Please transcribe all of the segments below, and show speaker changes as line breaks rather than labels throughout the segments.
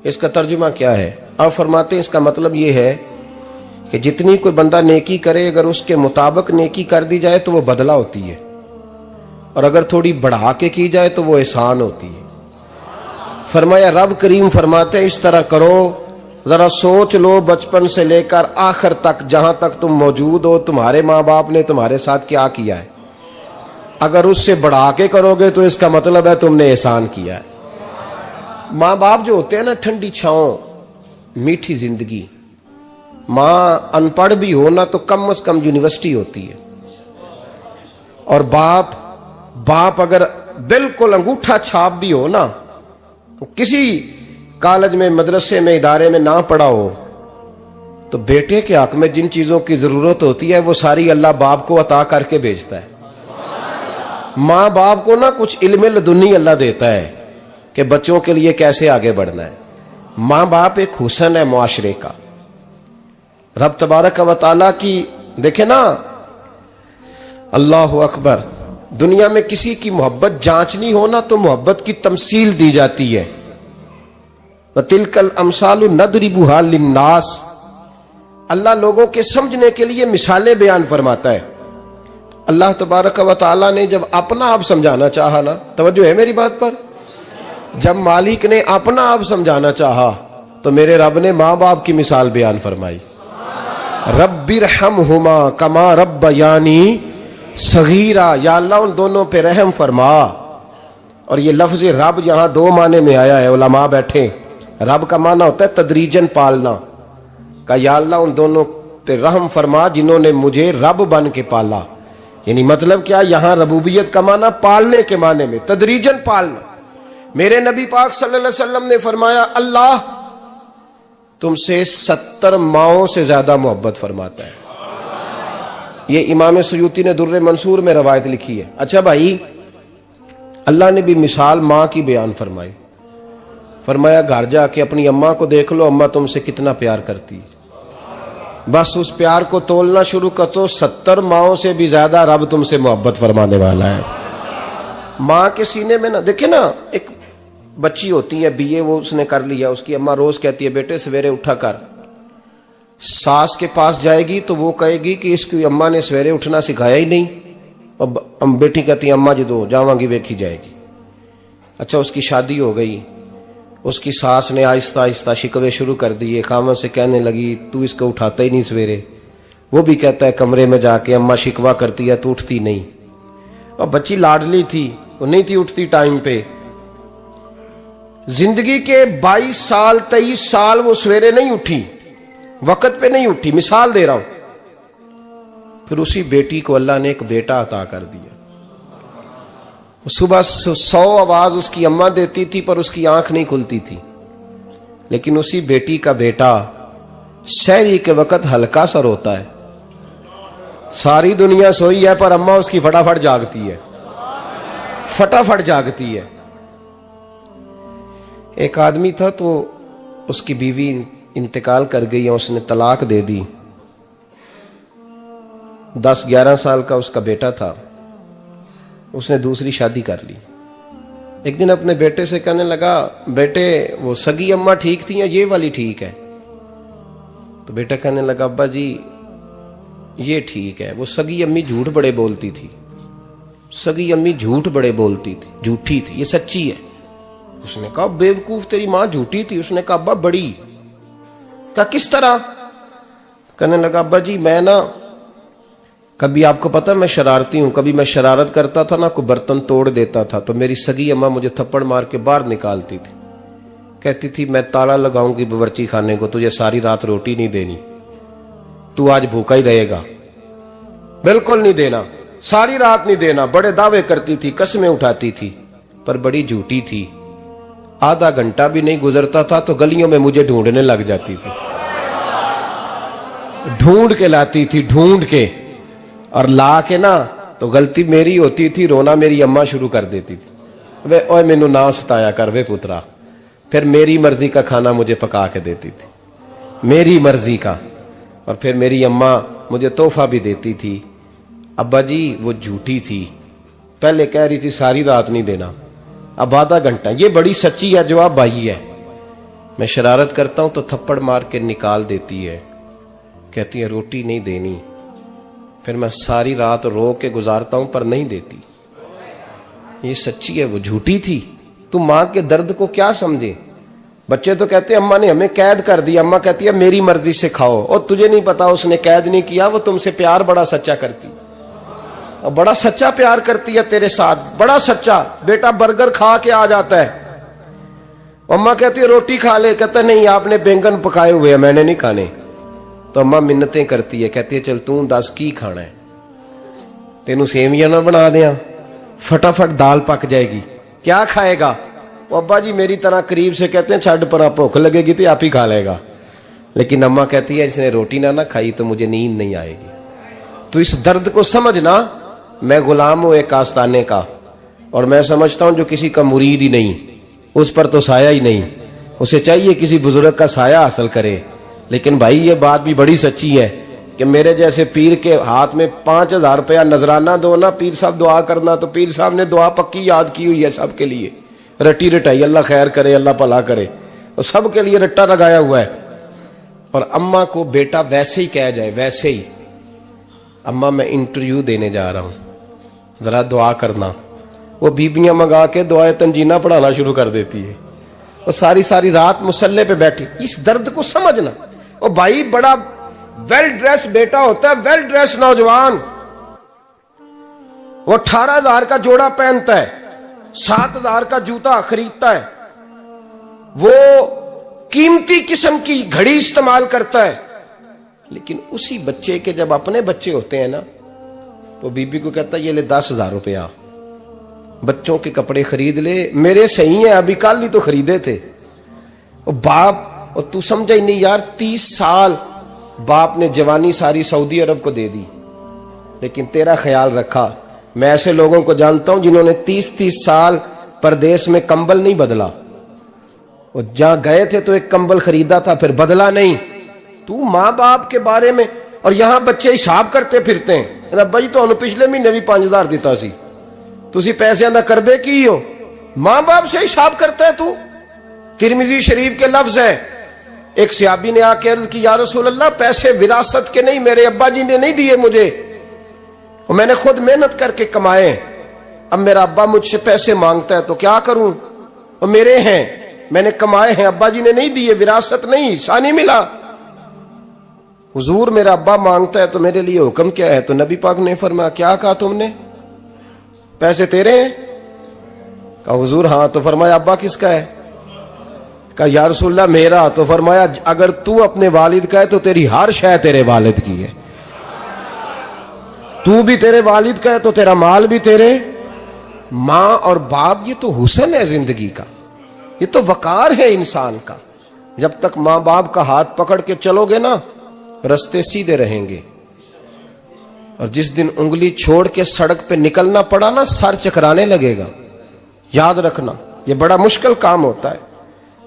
اس کا ترجمہ کیا ہے؟ آپ فرماتے ہیں اس کا مطلب یہ ہے کہ جتنی کوئی بندہ نیکی کرے اگر اس کے مطابق نیکی کر دی جائے تو وہ بدلہ ہوتی ہے، اور اگر تھوڑی بڑھا کے کی جائے تو وہ احسان ہوتی ہے۔ فرمایا رب کریم فرماتے ہیں اس طرح کرو، ذرا سوچ لو بچپن سے لے کر آخر تک جہاں تک تم موجود ہو تمہارے ماں باپ نے تمہارے ساتھ کیا کیا ہے۔ اگر اس سے بڑھا کے کرو گے تو اس کا مطلب ہے تم نے احسان کیا ہے۔ ماں باپ جو ہوتے ہیں نا، ٹھنڈی چھاؤں، میٹھی زندگی۔ ماں ان پڑھ بھی ہو نا تو کم از کم یونیورسٹی ہوتی ہے، اور باپ اگر بالکل انگوٹھا چھاپ بھی ہو نا، کسی کالج میں مدرسے میں ادارے میں نہ پڑھا ہو، تو بیٹے کے حق میں جن چیزوں کی ضرورت ہوتی ہے وہ ساری اللہ باپ کو عطا کر کے بھیجتا ہے۔ ماں باپ کو نا کچھ علم لدنی اللہ دیتا ہے کہ بچوں کے لیے کیسے آگے بڑھنا ہے۔ ماں باپ ایک حسن ہے معاشرے کا۔ رب تبارک و تعالیٰ کی دیکھیں نا، اللہ اکبر، دنیا میں کسی کی محبت جانچنی ہو نا تو محبت کی تمثیل دی جاتی ہے۔ وَتِلْكَ الْأَمْثَالُ نَضْرِبُهَا لِلنَّاسِ، اللہ لوگوں کے سمجھنے کے لیے مثالیں بیان فرماتا ہے۔ اللہ تبارک و تعالیٰ نے جب اپنا آپ سمجھانا چاہا نا، توجہ ہے میری بات پر، جب مالک نے اپنا آپ سمجھانا چاہا تو میرے رب نے ماں باپ کی مثال بیان فرمائی۔ رب ارحمہما کما ربیانی صغیرا، یا اللہ ان دونوں پہ رحم فرما۔ اور یہ لفظ رب یہاں دو معنی میں آیا ہے، علماء بیٹھے۔ رب کا معنی ہوتا ہے تدریجن پالنا، کہ یا اللہ ان دونوں پہ رحم فرما جنہوں نے مجھے رب بن کے پالا۔ یعنی مطلب کیا، یہاں ربوبیت کا معنی پالنے کے معنی میں، تدریجن پالنا۔ میرے نبی پاک صلی اللہ علیہ وسلم نے فرمایا اللہ تم سے 70 ماؤں سے زیادہ محبت فرماتا ہے۔ یہ امام سیوطی نے در منصور میں روایت لکھی ہے۔ اچھا بھائی، اللہ نے بھی مثال ماں کی بیان فرمائی۔ فرمایا گھر جا کے اپنی اماں کو دیکھ لو، اماں تم سے کتنا پیار کرتی ہے، بس اس پیار کو تولنا شروع کر تو 70 ماؤں سے بھی زیادہ رب تم سے محبت فرمانے والا ہے۔ ماں کے سینے میں نا، دیکھیں نا، ایک بچی ہوتی ہے BA، وہ اس نے کر لیا، اس کی اماں روز کہتی ہے بیٹے سویرے اٹھا کر۔ ساس کے پاس جائے گی تو وہ کہے گی کہ اس کی اماں نے سویرے اٹھنا سکھایا ہی نہیں، اور بیٹی کہتی ہے اماں جدو جاواں گی ویکھی جائے گی۔ اچھا اس کی شادی ہو گئی، اس کی ساس نے آہستہ آہستہ شکوے شروع کر دیے، خاوند سے کہنے لگی تو اس کو اٹھاتا ہی نہیں سویرے۔ وہ بھی کہتا ہے کمرے میں جا کے اماں شکوہ کرتی ہے تو اٹھتی نہیں، اور بچی لاڈلی تھی، وہ نہیں تھی اٹھتی ٹائم پہ۔ زندگی کے 22 سال 23 سال وہ سویرے نہیں اٹھی، وقت پہ نہیں اٹھی، مثال دے رہا ہوں۔ پھر اسی بیٹی کو اللہ نے ایک بیٹا عطا کر دیا۔ صبح 100 آواز اس کی اماں دیتی تھی پر اس کی آنکھ نہیں کھلتی تھی، لیکن اسی بیٹی کا بیٹا سحری کے وقت ہلکا سا روتا ہے، ساری دنیا سوئی ہے پر اماں اس کی فٹافٹ جاگتی ہے، فٹافٹ جاگتی ہے۔ ایک آدمی تھا تو اس کی بیوی انتقال کر گئی، اس نے طلاق دے دی۔ 10-11 سال کا اس کا بیٹا تھا، اس نے دوسری شادی کر لی۔ ایک دن اپنے بیٹے سے کہنے لگا بیٹے وہ سگی اماں ٹھیک تھی یا یہ والی ٹھیک ہے؟ تو بیٹا کہنے لگا ابا جی یہ ٹھیک ہے، وہ سگی امی جھوٹ بڑے بولتی تھی، سگی امی جھوٹ بڑے بولتی تھی، جھوٹی تھی، یہ سچی ہے۔ اس نے کہا بیوقوف تیری ماں جھوٹی تھی؟ اس نے کہا ابا بڑی۔ کہا کس طرح؟ کہنے لگا ابا جی میں نا کبھی، آپ کو پتا میں شرارتی ہوں، کبھی میں شرارت کرتا تھا نا، کوئی برتن توڑ دیتا تھا تو میری سگی اماں مجھے تھپڑ مار کے باہر نکالتی تھی، کہتی تھی میں تالا لگاؤں گی باورچی خانے کو، تجھے ساری رات روٹی نہیں دینی، تو آج بھوکا ہی رہے گا، بالکل نہیں دینا، ساری رات نہیں دینا۔ بڑے دعوے کرتی تھی، قسمیں اٹھاتی تھی، پر بڑی جھوٹی تھی۔ آدھا گھنٹہ بھی نہیں گزرتا تھا تو گلیوں میں مجھے ڈھونڈنے لگ جاتی تھی، ڈھونڈ کے لاتی تھی، ڈھونڈ کے، اور لا کے نا تو غلطی میری ہوتی تھی، رونا میری اماں شروع کر دیتی تھی، وے اوے مینوں نہ ستایا کر وے پترا۔ پھر میری مرضی کا کھانا مجھے پکا کے دیتی تھی، میری مرضی کا، اور پھر میری اماں مجھے تحفہ بھی دیتی تھی۔ ابا جی وہ جھوٹی تھی، پہلے کہہ رہی تھی ساری رات نہیں دینا، اب آدھا گھنٹہ، یہ بڑی سچی ہے جواب بھائی ہے۔ میں شرارت کرتا ہوں تو تھپڑ مار کے نکال دیتی ہے، کہتی ہے روٹی نہیں دینی، پھر میں ساری رات رو کے گزارتا ہوں پر نہیں دیتی۔ یہ سچی ہے، وہ جھوٹی تھی۔ تو ماں کے درد کو کیا سمجھے؟ بچے تو کہتے ہیں اماں نے ہمیں قید کر دیا، اماں کہتی ہے میری مرضی سے کھاؤ، اور تجھے نہیں پتا اس نے قید نہیں کیا، وہ تم سے پیار بڑا سچا کرتی، اور بڑا سچا پیار کرتی ہے تیرے ساتھ، بڑا سچا۔ بیٹا برگر کھا کے آ جاتا ہے، اماں کہتی ہے روٹی کھا لے، کہتا ہے نہیں آپ نے بینگن پکائے ہوئے ہیں میں نے نہیں کھانے، تو اماں منتیں کرتی ہے، کہتی ہے چل توں دس کی کھانا ہے، تینوں سیویاں نہ بنا دیاں، فٹافٹ دال پک جائے گی، کیا کھائے گا؟ وہ ابا جی میری طرح قریب سے کہتے ہیں چھڈ پر بھوک لگے گی تو آپ ہی کھا لے گا، لیکن اماں کہتی ہے اس نے روٹی نہ کھائی تو مجھے نیند نہیں آئے گی۔ تو اس درد کو سمجھنا، میں غلام ہوں ایک آستانے کا، اور میں سمجھتا ہوں جو کسی کا مرید ہی نہیں اس پر تو سایہ ہی نہیں، اسے چاہیے کسی بزرگ کا سایہ حاصل کرے۔ لیکن بھائی یہ بات بھی بڑی سچی ہے کہ میرے جیسے پیر کے ہاتھ میں 5000 روپیہ نذرانہ دو نا، پیر صاحب دعا کرنا، تو پیر صاحب نے دعا پکی یاد کی ہوئی ہے سب کے لیے، رٹی رٹائی، اللہ خیر کرے اللہ بھلا کرے، اور سب کے لیے رٹا لگایا ہوا ہے۔ اور اماں کو بیٹا ویسے ہی کہہ جائے، ویسے ہی اماں میں انٹرویو دینے جا رہا ہوں ذرا دعا کرنا، وہ بیبیاں منگا کے دعائے تنجینہ پڑھانا شروع کر دیتی ہے، اور ساری رات مصلے پہ بیٹھی۔ اس درد کو سمجھنا۔ اور بھائی بڑا ویل ڈریس بیٹا ہوتا ہے، ویل ڈریس نوجوان، وہ 18,000 کا جوڑا پہنتا ہے، 7,000 کا جوتا خریدتا ہے، وہ قیمتی قسم کی گھڑی استعمال کرتا ہے، لیکن اسی بچے کے جب اپنے بچے ہوتے ہیں نا تو بی بی کو کہتا ہے یہ لے 10,000 روپیہ، بچوں کے کپڑے خرید لے، میرے صحیح ہیں ابھی کل ہی تو خریدے تھے۔ اور باپ، اور تو سمجھا ہی نہیں یار، 30 سال باپ نے جوانی ساری سعودی عرب کو دے دی، لیکن تیرا خیال رکھا۔ میں ایسے لوگوں کو جانتا ہوں جنہوں نے 30 سال پردیس میں کمبل نہیں بدلا، اور جہاں گئے تھے تو ایک کمبل خریدا تھا پھر بدلا نہیں۔ تو ماں باپ کے بارے میں، اور یہاں بچے حساب کرتے پھرتے ہیں، ربا جی تو پچھلے مہینے بھی 5,000 دیتا سی، تسی پیسے ادا کر دے کی ہو؟ ماں باپ سے حساب کرتا ہے تو۔ ترمذی شریف کے لفظ ہیں، ایک صحابی نے آ کے عرض کی یا رسول اللہ پیسے وراثت کے نہیں، میرے ابا جی نے نہیں دیے مجھے، اور میں نے خود محنت کر کے کمائے، اب میرا ابا مجھ سے پیسے مانگتا ہے تو کیا کروں، اور میرے ہیں، میں نے کمائے ہیں، ابا جی نے نہیں دیے، وراثت نہیں، حصہ نہیں ملا۔ حضور میرا ابا مانگتا ہے تو میرے لیے حکم کیا ہے؟ تو نبی پاک نے فرمایا کیا کہا تم نے؟ پیسے تیرے ہیں؟ کہا حضور ہاں۔ تو فرمایا ابا کس کا ہے؟ کہا یا رسول اللہ میرا۔ تو فرمایا اگر تو اپنے والد کا ہے تو تیری ہر شے تیرے والد کی ہے، تو بھی تیرے والد کا ہے تو تیرا مال بھی تیرے۔ ماں اور باپ یہ تو حسن ہے زندگی کا، یہ تو وقار ہے انسان کا۔ جب تک ماں باپ کا ہاتھ پکڑ کے چلو گے نا رستے سیدھے رہیں گے، اور جس دن انگلی چھوڑ کے سڑک پہ نکلنا پڑا نا سر چکرانے لگے گا۔ یاد رکھنا یہ بڑا مشکل کام ہوتا ہے۔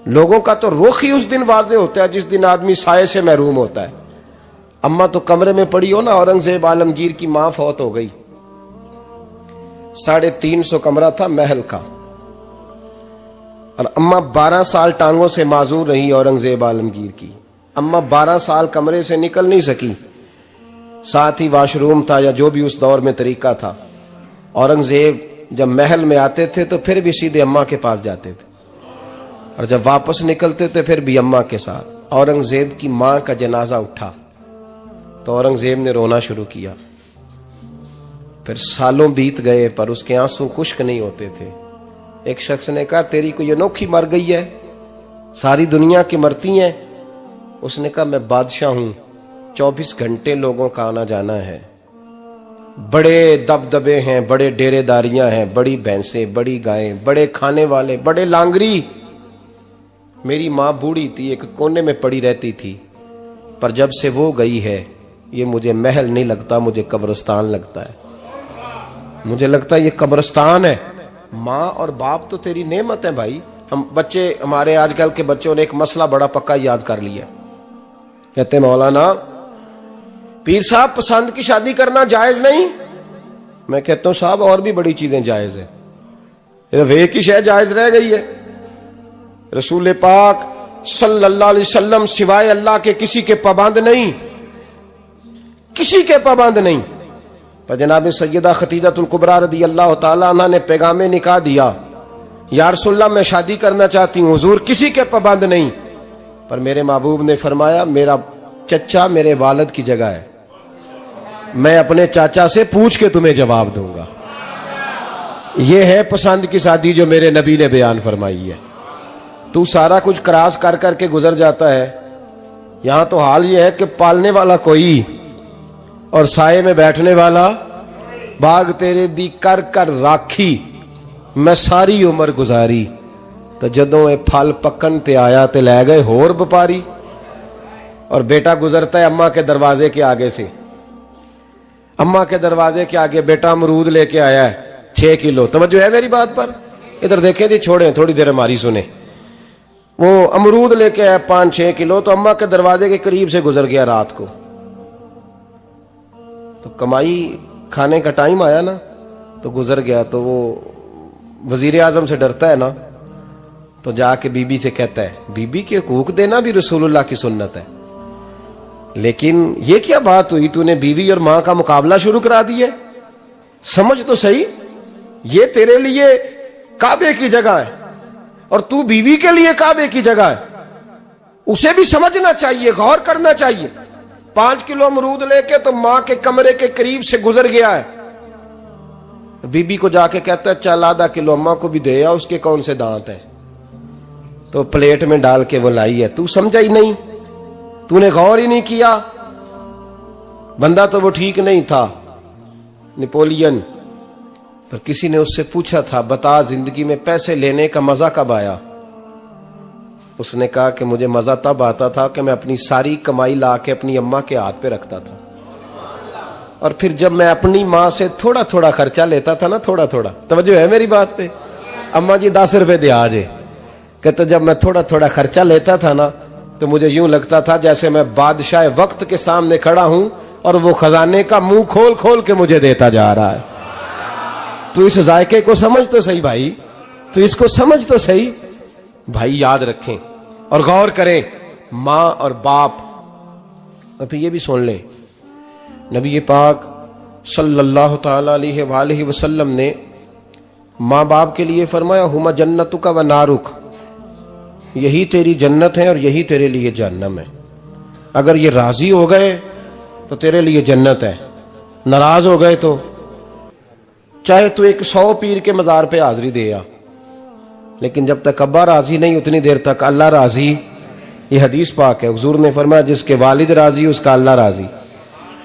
لوگوں کا تو رخ ہی اس دن واضح ہوتا ہے جس دن آدمی سائے سے محروم ہوتا ہے۔ اماں تو کمرے میں پڑی ہو نا، اورنگزیب عالمگیر کی ماں فوت ہو گئی، 350 کمرہ تھا محل کا، اور اماں 12 سال ٹانگوں سے معذور رہی اورنگزیب عالمگیر کی۔ اماں 12 سال کمرے سے نکل نہیں سکی، ساتھ ہی واش روم تھا یا جو بھی اس دور میں طریقہ تھا۔ اورنگزیب جب محل میں آتے تھے تو پھر بھی سیدھے اماں کے پاس جاتے تھے، اور جب واپس نکلتے تھے پھر بھی اماں کے ساتھ۔ اورنگزیب کی ماں کا جنازہ اٹھا تو اورنگزیب نے رونا شروع کیا، پھر سالوں بیت گئے پر اس کے آنسو خشک نہیں ہوتے تھے۔ ایک شخص نے کہا تیری کوئی انوکھی مر گئی ہے، ساری دنیا کی مرتی ہیں؟ اس نے کہا میں بادشاہ ہوں، 24 گھنٹے لوگوں کا آنا جانا ہے، بڑے دبدبے ہیں، بڑے ڈیرے داریاں ہیں، بڑی بھینسیں، بڑی گائیں، بڑے کھانے والے، بڑے لانگری۔ میری ماں بوڑھی تھی، ایک کونے میں پڑی رہتی تھی، پر جب سے وہ گئی ہے یہ مجھے محل نہیں لگتا، مجھے قبرستان لگتا ہے، مجھے لگتا ہے یہ قبرستان ہے۔ ماں اور باپ تو تیری نعمت ہے بھائی۔ ہم بچے، ہمارے آج کل کے بچوں نے ایک مسئلہ بڑا پکا یاد کر لیا، کہتے مولانا پیر صاحب پسند کی شادی کرنا جائز نہیں؟ میں کہتا ہوں صاحب اور بھی بڑی چیزیں جائز ہیں، صرف ایک ہی شے جائز رہ گئی ہے۔ رسول پاک صلی اللہ علیہ وسلم سوائے اللہ کے کسی کے پابند نہیں، کسی کے پابند نہیں۔ پر جناب سیدہ خدیجہ الکبریٰ رضی اللہ تعالی عنہ نے پیغام نکاح دیا، یا رسول اللہ میں شادی کرنا چاہتی ہوں، حضور کسی کے پابند نہیں۔ پر میرے محبوب نے فرمایا میرا چچا میرے والد کی جگہ ہے، میں اپنے چاچا سے پوچھ کے تمہیں جواب دوں گا۔ یہ ہے پسند کی شادی جو میرے نبی نے بیان فرمائی ہے۔ تو سارا کچھ کراس کر کر کے گزر جاتا ہے، یہاں تو حال یہ ہے کہ پالنے والا کوئی اور سائے میں بیٹھنے والا، باغ تیرے دی کر کر راکھی میں ساری عمر گزاری، تو جدوں اے پھل پکن تے آیا تے لے گئے ہور بپاری۔ اور بیٹا گزرتا ہے اماں کے دروازے کے آگے سے، اماں کے دروازے کے آگے بیٹا امرود لے کے آیا ہے 6 کلو۔ توجہ ہے میری بات پر؟ ادھر دیکھیں جی، چھوڑیں تھوڑی دیر ہماری سنیں۔ وہ امرود لے کے آیا 5-6 کلو، تو اماں کے دروازے کے قریب سے گزر گیا رات کو، تو کمائی کھانے کا ٹائم آیا نا، تو گزر گیا۔ تو وہ وزیر اعظم سے ڈرتا ہے نا، تو جا کے بی بی سے کہتا ہے بی بی کے حقوق دینا بھی رسول اللہ کی سنت ہے، لیکن یہ کیا بات ہوئی، تو نے بیوی اور ماں کا مقابلہ شروع کرا دی ہے؟ سمجھ تو صحیح، یہ تیرے لیے کعبے کی جگہ ہے اور تو بیوی کے لیے کعبے کی جگہ ہے، اسے بھی سمجھنا چاہیے، غور کرنا چاہیے۔ 5 کلو امرود لے کے تو ماں کے کمرے کے قریب سے گزر گیا ہے، بی بی کو جا کے کہتا ہے چل آدھا کلو اماں کو بھی دے آ، اس کے کون سے دانت ہیں، تو پلیٹ میں ڈال کے وہ لائی ہے۔ تو سمجھا ہی نہیں، تو نے غور ہی نہیں کیا۔ بندہ تو وہ ٹھیک نہیں تھا، نپولین، پر کسی نے اس سے پوچھا تھا بتا زندگی میں پیسے لینے کا مزہ کب آیا؟ اس نے کہا کہ مجھے مزہ تب آتا تھا کہ میں اپنی ساری کمائی لا کے اپنی اماں کے ہاتھ پہ رکھتا تھا، اور پھر جب میں اپنی ماں سے تھوڑا تھوڑا خرچہ لیتا تھا نا، تھوڑا تھوڑا، توجہ ہے میری بات پہ؟ اماں جی 10 روپے دے آجے، کہتے جب میں تھوڑا تھوڑا خرچہ لیتا تھا نا، تو مجھے یوں لگتا تھا جیسے میں بادشاہ وقت کے سامنے کھڑا ہوں اور وہ خزانے کا منہ کھول کھول کے مجھے دیتا جا رہا ہے۔ تو اس ذائقے کو سمجھ تو صحیح بھائی، تو اس کو سمجھ تو صحیح بھائی، یاد رکھیں اور غور کریں۔ ماں اور باپ، اور پھر یہ بھی سن لیں، نبی پاک صلی اللہ تعالی علیہ وآلہ وسلم نے ماں باپ کے لیے فرمایا ہما جنتک و نارک، یہی تیری جنت ہے اور یہی تیرے لیے جہنم ہے۔ اگر یہ راضی ہو گئے تو تیرے لیے جنت ہے، ناراض ہو گئے تو چاہے تو 100 پیر کے مزار پہ حاضری دے آ، لیکن جب تک ابا راضی نہیں اتنی دیر تک اللہ راضی۔ یہ حدیث پاک ہے، حضور نے فرمایا جس کے والد راضی اس کا اللہ راضی،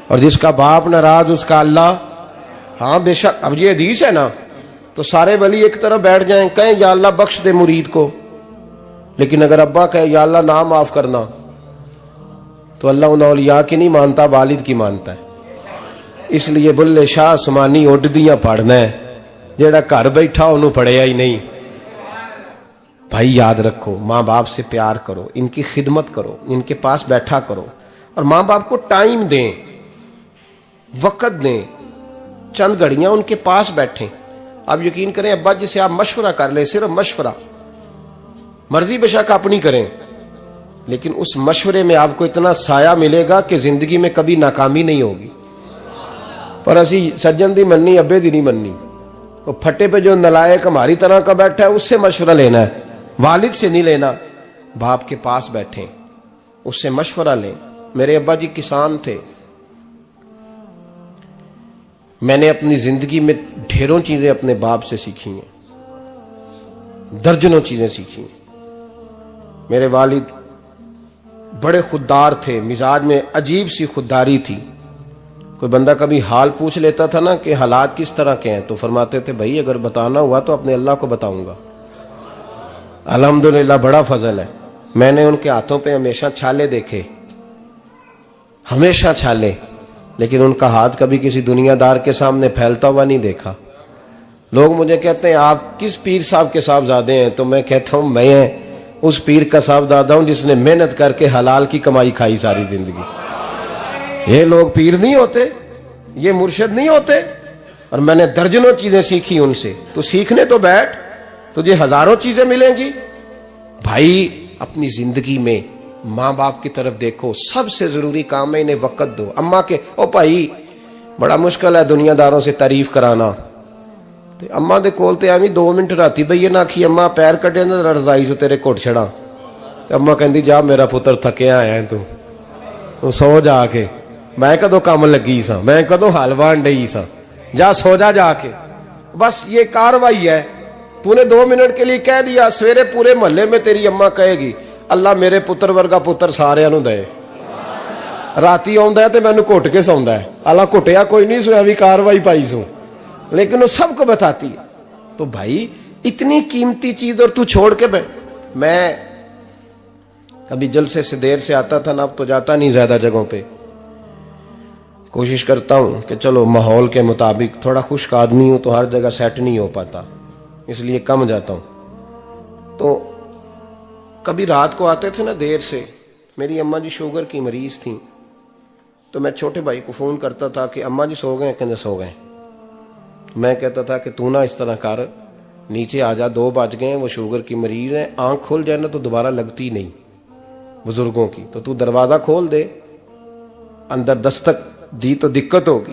اور جس کا باپ ناراض اس کا اللہ۔ ہاں بے شک، اب یہ حدیث ہے نا، تو سارے ولی ایک طرف بیٹھ جائیں کہیں یا اللہ بخش دے مرید کو، لیکن اگر ابا کہے یا اللہ نہ معاف کرنا، تو اللہ ان اولیاء کی نہیں مانتا، والد کی مانتا ہے۔ اس لیے بلے شاہ آسمانی اڈدیاں پڑھنا ہے، جیڑا گھر بیٹھا انہوں پڑھیا ہی نہیں۔ بھائی یاد رکھو، ماں باپ سے پیار کرو، ان کی خدمت کرو، ان کے پاس بیٹھا کرو، اور ماں باپ کو ٹائم دیں، وقت دیں، چند گھڑیاں ان کے پاس بیٹھیں۔ آپ یقین کریں ابا جی سے آپ مشورہ کر لیں، صرف مشورہ، مرضی بے شک اپنی کریں، لیکن اس مشورے میں آپ کو اتنا سایہ ملے گا کہ زندگی میں کبھی ناکامی نہیں ہوگی۔ پر اسی سجن دی مننی ابے دی نہیں مننی، وہ پھٹے پہ جو نلائق ہماری طرح کا بیٹھا ہے اس سے مشورہ لینا ہے، والد سے نہیں لینا۔ باپ کے پاس بیٹھیں، اس سے مشورہ لیں۔ میرے ابا جی کسان تھے، میں نے اپنی زندگی میں ڈھیروں چیزیں اپنے باپ سے سیکھی ہیں، درجنوں چیزیں سیکھی ہیں۔ میرے والد بڑے خوددار تھے، مزاج میں عجیب سی خودداری تھی۔ کوئی بندہ کبھی حال پوچھ لیتا تھا نا کہ حالات کس طرح کے ہیں، تو فرماتے تھے بھائی اگر بتانا ہوا تو اپنے اللہ کو بتاؤں گا۔ الحمدللہ بڑا فضل ہے، میں نے ان کے ہاتھوں پہ ہمیشہ چھالے دیکھے، ہمیشہ چھالے، لیکن ان کا ہاتھ کبھی کسی دنیا دار کے سامنے پھیلتا ہوا نہیں دیکھا۔ لوگ مجھے کہتے ہیں آپ کس پیر صاحب کے صاحبزادے ہیں، تو میں کہتا ہوں میں اس پیر کا صاحبزادہ ہوں جس نے محنت کر کے حلال کی کمائی کھائی ساری زندگی۔ یہ لوگ پیر نہیں ہوتے، یہ مرشد نہیں ہوتے، اور میں نے درجنوں چیزیں سیکھی ان سے۔ تو سیکھنے تو بیٹھ، تجھے ہزاروں چیزیں ملیں گی۔ بھائی اپنی زندگی میں ماں باپ کی طرف دیکھو، سب سے ضروری کام ہے انہیں وقت دو. اماں کے او بھائی بڑا مشکل ہے دنیا داروں سے تعریف کرانا، تے اماں دے کول تے ایویں 2 منٹ راتی بھئی نہ آکھی اماں پیر کٹے نہ رضائی جو تیرے گھٹ چھڑا، تے اماں کہندی جا میرا پتر تھکیا آیا ہے تو سو جا کے، میں کدوں کام لگی سا، میں کدوں حل وان ڈئی سا، جا سو جا کے. بس یہ کاروائی ہے. تو نے 2 منٹ کے لیے کہہ دیا، سویرے پورے محلے میں تیری اماں کہے گی اللہ میرے پتر ورگا پتر سارے نو دے. راتی آندا ہے تے مینوں گھٹ کے سوندا ہے، اللہ گھٹیا کوئی نہیں سویا بھی کاروائی پائی سو، لیکن وہ سب کو بتاتی ہے. تو بھائی اتنی قیمتی چیز اور تو چھوڑ کے میں کبھی جلسے سے دیر سے آتا تھا نا، اب تو جاتا نہیں زیادہ جگہوں پہ. کوشش کرتا ہوں کہ چلو ماحول کے مطابق، تھوڑا خشک آدمی ہوں تو ہر جگہ سیٹ نہیں ہو پاتا، اس لیے کم جاتا ہوں. تو کبھی رات کو آتے تھے نا دیر سے، میری اماں جی شوگر کی مریض تھیں، تو میں چھوٹے بھائی کو فون کرتا تھا کہ اماں جی سو گئے کہ سو گئے. میں کہتا تھا کہ تو نہ اس طرح کر، نیچے آ جا، 2 بج گئے، وہ شوگر کی مریض ہے، آنکھ کھل جائے نا تو دوبارہ لگتی نہیں بزرگوں کی، تو دروازہ کھول دے، اندر دستک دی تو دقت ہوگی.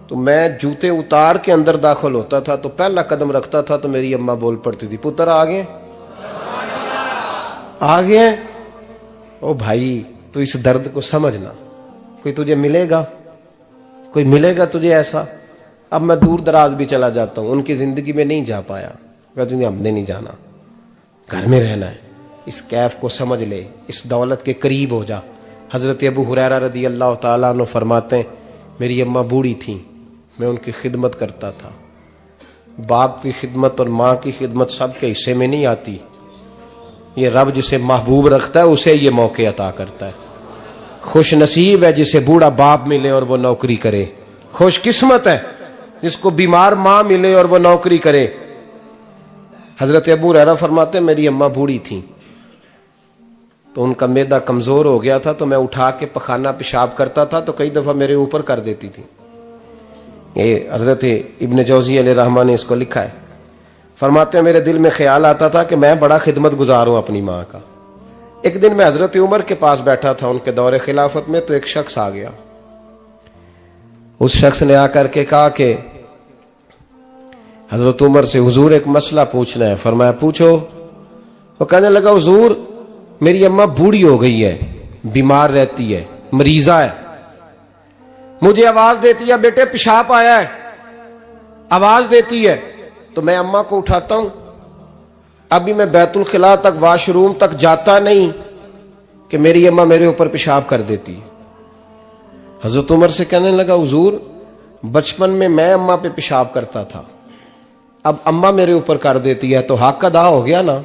تو میں جوتے اتار کے اندر داخل ہوتا تھا تو پہلا قدم رکھتا تھا تو میری اماں بول پڑتی تھی پتر آ گئے. او بھائی تو اس درد کو سمجھنا، کوئی تجھے ملے گا، کوئی ملے گا تجھے ایسا. اب میں دور دراز بھی چلا جاتا ہوں، ان کی زندگی میں نہیں جا پایا، کہتے ہیں ہم نے نہیں جانا، گھر میں رہنا ہے. اس کیف کو سمجھ لے، اس دولت کے قریب ہو جا. حضرت ابو ہریرہ رضی اللہ تعالیٰ عنہ فرماتے ہیں میری اماں بوڑھی تھیں، میں ان کی خدمت کرتا تھا. باپ کی خدمت اور ماں کی خدمت سب کے حصے میں نہیں آتی، یہ رب جسے محبوب رکھتا ہے اسے یہ موقع عطا کرتا ہے. خوش نصیب ہے جسے بوڑھا باپ ملے اور وہ نوکری کرے، خوش قسمت ہے جس کو بیمار ماں ملے اور وہ نوکری کرے. حضرت ابو ہریرہ فرماتے ہیں میری اماں بوڑھی تھیں تو ان کا معدہ کمزور ہو گیا تھا، تو میں اٹھا کے پخانہ پیشاب کرتا تھا تو کئی دفعہ میرے اوپر کر دیتی تھی. یہ حضرت ابن جوزی علیہ رحمہ نے اس کو لکھا ہے. فرماتے ہیں میرے دل میں خیال آتا تھا کہ میں بڑا خدمت گزار ہوں اپنی ماں کا. ایک دن میں حضرت عمر کے پاس بیٹھا تھا ان کے دور خلافت میں، تو ایک شخص آ گیا. اس شخص نے آ کر کے کہا کہ حضرت عمر سے حضور ایک مسئلہ پوچھنا ہے. فرمایا پوچھو. وہ کہنے لگا حضور میری اماں بوڑھی ہو گئی ہے، بیمار رہتی ہے، مریضہ ہے، مجھے آواز دیتی ہے بیٹے پیشاب آیا ہے، آواز دیتی ہے تو میں اماں کو اٹھاتا ہوں. ابھی میں بیت الخلاء تک، واش روم تک جاتا نہیں کہ میری اماں میرے اوپر پیشاب کر دیتی ہے. حضرت عمر سے کہنے لگا حضور بچپن میں اماں پہ پیشاب کرتا تھا، اب اماں میرے اوپر کر دیتی ہے تو حق ادا ہو گیا نا.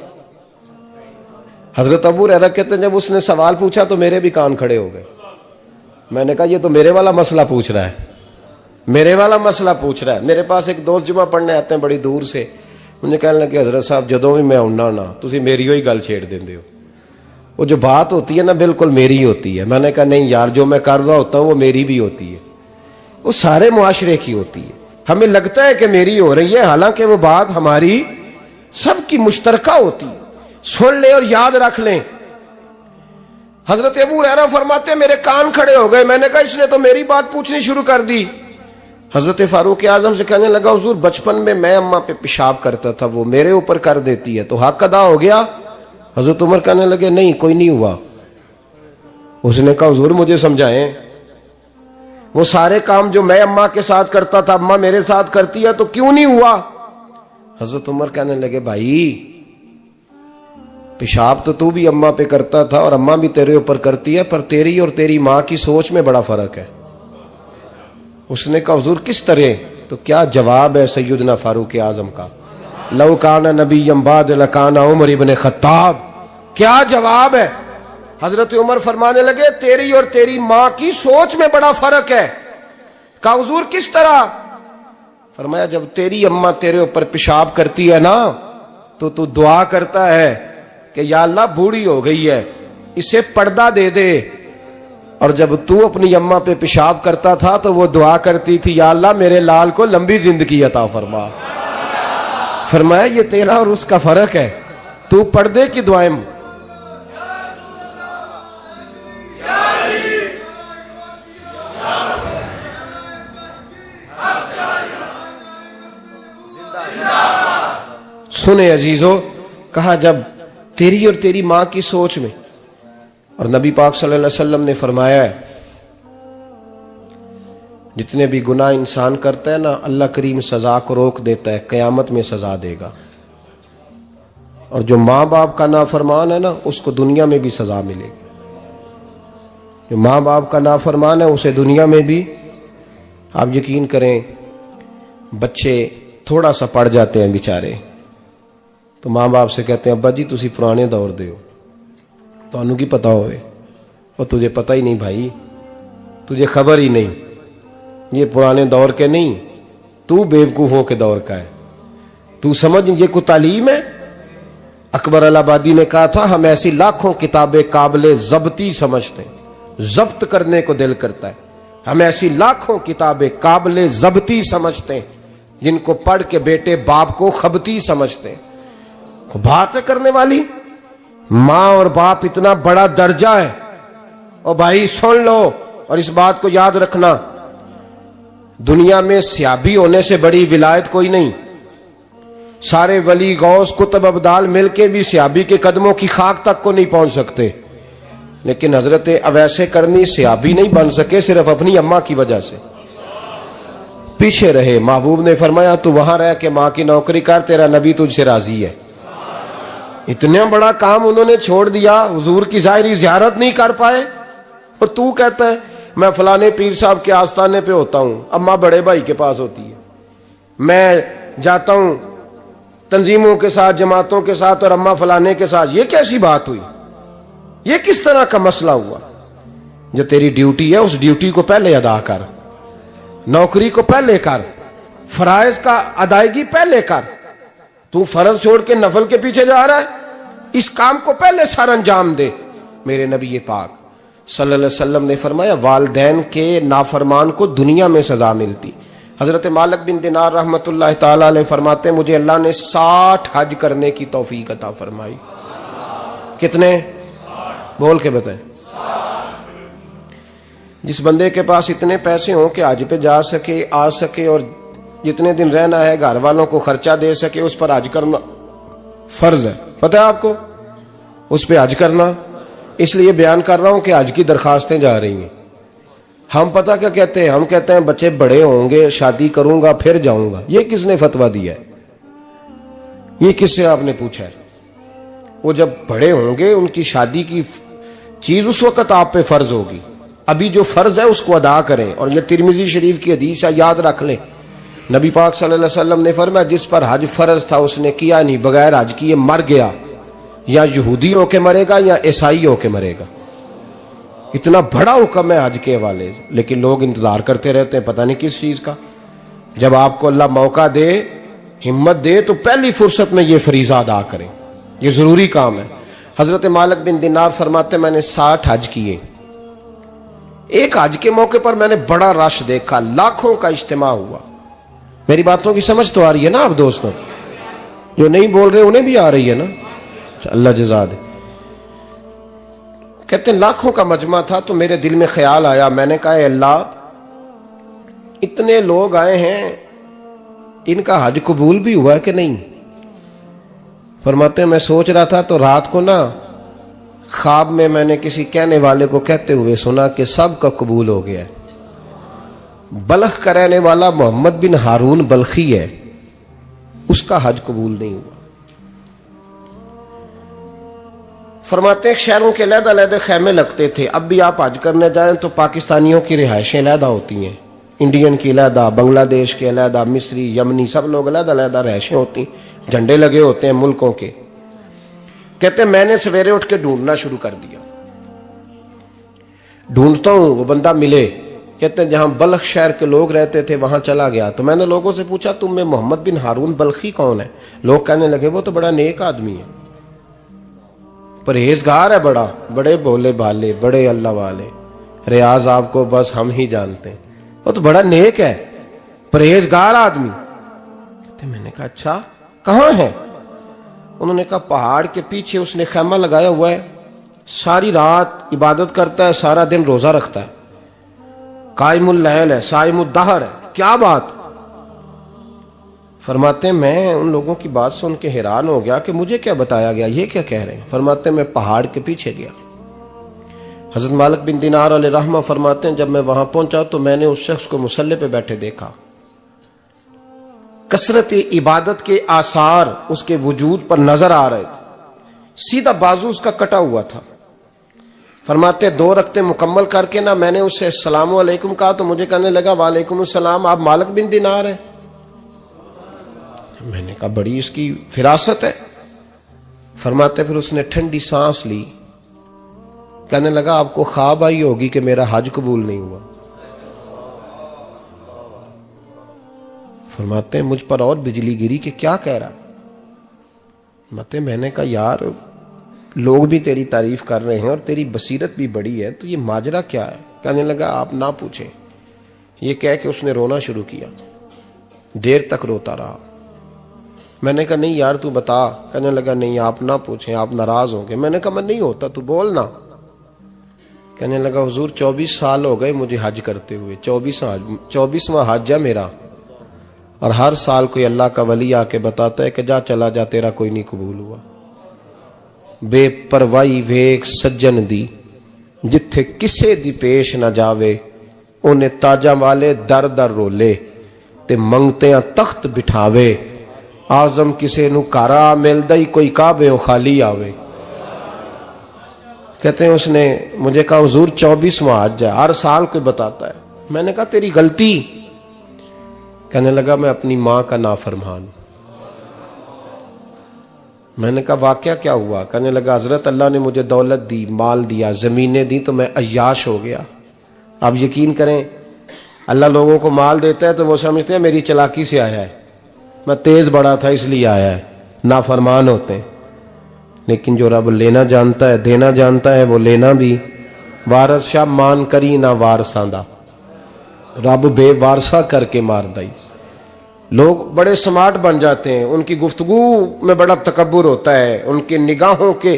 حضرت ابو ہریرہ کہتے ہیں جب اس نے سوال پوچھا تو میرے بھی کان کھڑے ہو گئے. میں نے کہا یہ تو میرے والا مسئلہ پوچھ رہا ہے، میرے والا مسئلہ پوچھ رہا ہے. میرے پاس ایک دوست جمعہ پڑھنے آتے ہیں بڑی دور سے، مجھے کہنے لگے حضرت صاحب جدوں بھی میں آنا نا تسی میری ہوئی گل چھیڑ دیندے ہو، وہ جو بات ہوتی ہے نا بالکل میری ہوتی ہے. میں نے کہا نہیں یار جو میں کر رہا ہوتا ہوں وہ میری بھی ہوتی ہے، وہ سارے معاشرے کی ہوتی ہے. ہمیں لگتا ہے کہ میری ہو رہی ہے، حالانکہ وہ بات ہماری سب کی مشترکہ ہوتی ہے. سن لیں اور یاد رکھ لیں. حضرت ابو ہریرہ فرماتے ہیں میرے کان کھڑے ہو گئے. میں نے کہا اس نے تو میری بات پوچھنی شروع کر دی. حضرت فاروق اعظم سے کہنے لگا حضور بچپن میں اماں پہ پیشاب کرتا تھا، وہ میرے اوپر کر دیتی ہے تو حق ادا ہو گیا. حضرت عمر کہنے لگے نہیں کوئی نہیں ہوا. اس نے کہا حضور مجھے سمجھائیں، وہ سارے کام جو میں اماں کے ساتھ کرتا تھا اماں میرے ساتھ کرتی ہے تو کیوں نہیں ہوا. حضرت عمر کہنے لگے بھائی پیشاب تو بھی اماں پہ کرتا تھا اور اماں بھی تیرے اوپر کرتی ہے، پر تیری اور تیری ماں کی سوچ میں بڑا فرق ہے. اس نے کہا حضور کس طرح؟ تو کیا جواب ہے سیدنا فاروق اعظم کا، لو کان نبی بعد لکان عمر ابن خطاب. کیا جواب ہے؟ حضرت عمر فرمانے لگے تیری اور تیری ماں کی سوچ میں بڑا فرق ہے. کہا حضور کس طرح؟ فرمایا جب تیری اماں تیرے اوپر پیشاب کرتی ہے نا تو دعا کرتا ہے کہ یا اللہ بوڑھی ہو گئی ہے اسے پردہ دے دے، اور جب تو اپنی اماں پہ پیشاب کرتا تھا تو وہ دعا کرتی تھی یا اللہ میرے لال کو لمبی زندگی عطا فرما. فرمایا یہ تیرا اور اس کا فرق ہے، تو پردے کی دعائیں سنے عزیزو، کہا جب تیری اور تیری ماں کی سوچ میں، اور نبی پاک صلی اللہ علیہ وسلم نے فرمایا ہے جتنے بھی گناہ انسان کرتا ہے نا، اللہ کریم سزا کو روک دیتا ہے، قیامت میں سزا دے گا، اور جو ماں باپ کا نافرمان ہے نا اس کو دنیا میں بھی سزا ملے گی۔ جو ماں باپ کا نافرمان ہے اسے دنیا میں بھی، آپ یقین کریں بچے تھوڑا سا پڑ جاتے ہیں بیچارے تو ماں باپ سے کہتے ہیں ابا جی تسی پرانے دور دے ہو، تانوں کی پتا ہوئے، اور تجھے پتہ ہی نہیں بھائی، تجھے خبر ہی نہیں، یہ پرانے دور کے نہیں، تو بیوقوفوں کے دور کا ہے، تو سمجھ یہ کوئی تعلیم ہے۔ اکبر الہ آبادی نے کہا تھا ہم ایسی لاکھوں کتابیں قابل ضبطی سمجھتے ہیں، ضبط کرنے کو دل کرتا ہے، ہم ایسی لاکھوں کتابیں قابل ضبطی سمجھتے ہیں جن کو پڑھ کے بیٹے باپ کو خبتی سمجھتے ہیں۔ بات ہے کرنے والی، ماں اور باپ اتنا بڑا درجہ ہے، اور بھائی سن لو اور اس بات کو یاد رکھنا، دنیا میں سیابی ہونے سے بڑی ولایت کوئی نہیں۔ سارے ولی غوث کتب ابدال مل کے بھی سیابی کے قدموں کی خاک تک کو نہیں پہنچ سکتے، لیکن حضرت اویس کرنی سیابی نہیں بن سکے صرف اپنی اماں کی وجہ سے، پیچھے رہے۔ محبوب نے فرمایا تو وہاں رہ کے ماں کی نوکری کر، تیرا نبی تجھ سے راضی ہے۔ اتنا بڑا کام انہوں نے چھوڑ دیا، حضور کی ظاہری زیارت نہیں کر پائے، اور تو کہتا ہے میں فلانے پیر صاحب کے آستانے پہ ہوتا ہوں، اماں بڑے بھائی کے پاس ہوتی ہے، میں جاتا ہوں تنظیموں کے ساتھ جماعتوں کے ساتھ اور اماں فلانے کے ساتھ۔ یہ کیسی بات ہوئی؟ یہ کس طرح کا مسئلہ ہوا؟ جو تیری ڈیوٹی ہے اس ڈیوٹی کو پہلے ادا کر، نوکری کو پہلے کر، فرائض کا ادائیگی پہلے کر۔ تو فرض چھوڑ کے نفل کے پیچھے جا رہا ہے، اس کام کو پہلے سر انجام دے۔ میرے نبی پاک صلی اللہ علیہ وسلم نے فرمایا والدین کے نافرمان کو دنیا میں سزا ملتی۔ حضرت مالک بن دینار رحمت اللہ تعالی علیہ فرماتے ہیں مجھے اللہ نے 60 حج کرنے کی توفیق عطا فرمائی۔ کتنے؟ بول کے بتائیں۔ جس بندے کے پاس اتنے پیسے ہوں کہ حج پہ جا سکے، آ سکے، اور جتنے دن رہنا ہے گھر والوں کو خرچہ دے سکے، اس پر حج کرنا فرض ہے۔ پتہ ہے آپ کو اس پہ حج کرنا؟ اس لیے بیان کر رہا ہوں کہ حج کی درخواستیں جا رہی ہیں۔ ہم پتہ کیا کہتے ہیں؟ ہم کہتے ہیں بچے بڑے ہوں گے، شادی کروں گا پھر جاؤں گا۔ یہ کس نے فتویٰ دیا ہے؟ یہ کس سے آپ نے پوچھا ہے؟ وہ جب بڑے ہوں گے ان کی شادی کی چیز اس وقت آپ پہ فرض ہوگی، ابھی جو فرض ہے اس کو ادا کریں۔ اور یہ ترمذی شریف کی حدیث ہے، یاد رکھ لیں، نبی پاک صلی اللہ علیہ وسلم نے فرمایا جس پر حج فرض تھا اس نے کیا نہیں، بغیر حج کیے مر گیا، یا یہودی ہو کے مرے گا یا عیسائی ہو کے مرے گا۔ اتنا بڑا حکم ہے حج کے حوالے سے، لیکن لوگ انتظار کرتے رہتے ہیں پتہ نہیں کس چیز کا۔ جب آپ کو اللہ موقع دے، ہمت دے، تو پہلی فرصت میں یہ فریضہ ادا کریں، یہ ضروری کام ہے۔ حضرت مالک بن دینار فرماتے میں نے 60 حج کیے، ایک حج کے موقع پر میں نے بڑا رش دیکھا، لاکھوں کا اجتماع ہوا۔ میری باتوں کی سمجھ تو آ رہی ہے نا آپ دوستوں؟ جو نہیں بول رہے انہیں بھی آ رہی ہے نا؟ اللہ جزا دے۔ کہتے ہیں لاکھوں کا مجمع تھا، تو میرے دل میں خیال آیا، میں نے کہا اے اللہ اتنے لوگ آئے ہیں، ان کا حج قبول بھی ہوا ہے کہ نہیں؟ فرماتے ہیں میں سوچ رہا تھا تو رات کو نا خواب میں میں نے کسی کہنے والے کو کہتے ہوئے سنا کہ سب کا قبول ہو گیا ہے۔ بلخ کا رہنے والا محمد بن ہارون بلخی ہے، اس کا حج قبول نہیں ہوا۔ فرماتے ہیں شہروں کے علیحدہ علیحدہ خیمے لگتے تھے، اب بھی آپ حج کرنے جائیں تو پاکستانیوں کی رہائشیں علیحدہ ہوتی ہیں، انڈین کی علیحدہ، بنگلہ دیش کے علیحدہ، مصری، یمنی، سب لوگ علیحدہ علیحدہ رہائشیں ہوتی ہیں، جھنڈے لگے ہوتے ہیں ملکوں کے۔ کہتے ہیں میں نے سویرے اٹھ کے ڈھونڈنا شروع کر دیا، ڈھونڈتا ہوں وہ بندہ ملے۔ کہتے ہیں جہاں بلخ شہر کے لوگ رہتے تھے وہاں چلا گیا، تو میں نے لوگوں سے پوچھا تم میں محمد بن ہارون بلخی کون ہے؟ لوگ کہنے لگے وہ تو بڑا نیک آدمی ہے، پرہیزگار ہے، بڑے بولے بھالے، بڑے اللہ والے، ریاض آپ کو بس ہم ہی جانتے ہیں، وہ تو بڑا نیک ہے، پرہیزگار آدمی۔ کہتے میں نے کہا اچھا کہاں ہے؟ انہوں نے کہا پہاڑ کے پیچھے اس نے خیمہ لگایا ہوا ہے، ساری رات عبادت کرتا ہے، سارا دن روزہ رکھتا ہے، قائم اللیل ہے، صائم الدہر ہے۔ کیا بات؟ فرماتے ہیں میں ان لوگوں کی بات سن کے حیران ہو گیا کہ مجھے کیا بتایا گیا، یہ کیا کہہ رہے ہیں؟ فرماتے ہیں میں پہاڑ کے پیچھے گیا. حضرت مالک بن دینار علیہ رحمہ فرماتے ہیں جب میں وہاں پہنچا تو میں نے اس شخص کو مصلی پہ بیٹھے دیکھا. کثرت عبادت کے آثار اس کے وجود پر نظر آ رہے تھے. سیدھا بازو اس کا کٹا ہوا تھا. فرماتے 2 رکعتیں مکمل کر کے نا میں نے اسے السلام علیکم کہا تو مجھے کہنے لگا وعلیکم السلام، آپ مالک بن دینار ہیں؟ میں نے کہا بڑی اس کی فراست ہے. فرماتے پھر اس نے ٹھنڈی سانس لی، کہنے لگا آپ کو خواب آئی ہوگی کہ میرا حج قبول نہیں ہوا. فرماتے ہیں مجھ پر اور بجلی گری کہ کیا کہہ رہا. میں نے کہا یار لوگ بھی تیری تعریف کر رہے ہیں اور تیری بصیرت بھی بڑی ہے، تو یہ ماجرا کیا ہے؟ کہنے لگا آپ نہ پوچھیں. یہ کہہ کے اس نے رونا شروع کیا. دیر تک روتا رہا. میں نے کہا نہیں یار تو بتا. کہنے لگا نہیں آپ نہ پوچھیں، آپ ناراض ہوں گے. میں نے کہا میں نہیں ہوتا، تو بولنا. کہنے لگا حضور 24 سال ہو گئے مجھے حج کرتے ہوئے، 24واں حج ہے میرا، اور ہر سال کوئی اللہ کا ولی آ کے بتاتا ہے کہ جا چلا جا تیرا کوئی نہیں قبول ہوا. بے پروائی ویک سجن دی جتھے کسے دی پیش نہ جاوے، انہیں تاجاں والے در در رولے تے منگتیاں تخت بٹھاوے. آزم کسے نو کارا ملدا ہی کوئی کعبے او خالی آوے. کہتے ہیں اس نے مجھے کہا حضور 24واں حج ہے، ہر سال کوئی بتاتا ہے. میں نے کہا تیری غلطی. کہنے لگا میں اپنی ماں کا نافرمان. میں نے کہا واقعہ کیا ہوا؟ کہنے لگا حضرت اللہ نے مجھے دولت دی، مال دیا، زمینیں دی تو میں عیاش ہو گیا. آپ یقین کریں اللہ لوگوں کو مال دیتا ہے تو وہ سمجھتے ہیں میری چلاکی سے آیا ہے، میں تیز بڑا تھا اس لیے آیا ہے. نافرمان ہوتے ہیں. لیکن جو رب لینا جانتا ہے دینا جانتا ہے وہ لینا بھی. وارث شاہ مان کری نہ وارثاں دا، رب بے وارثہ کر کے مار دائی. لوگ بڑے سمارٹ بن جاتے ہیں، ان کی گفتگو میں بڑا تکبر ہوتا ہے، ان کے نگاہوں کے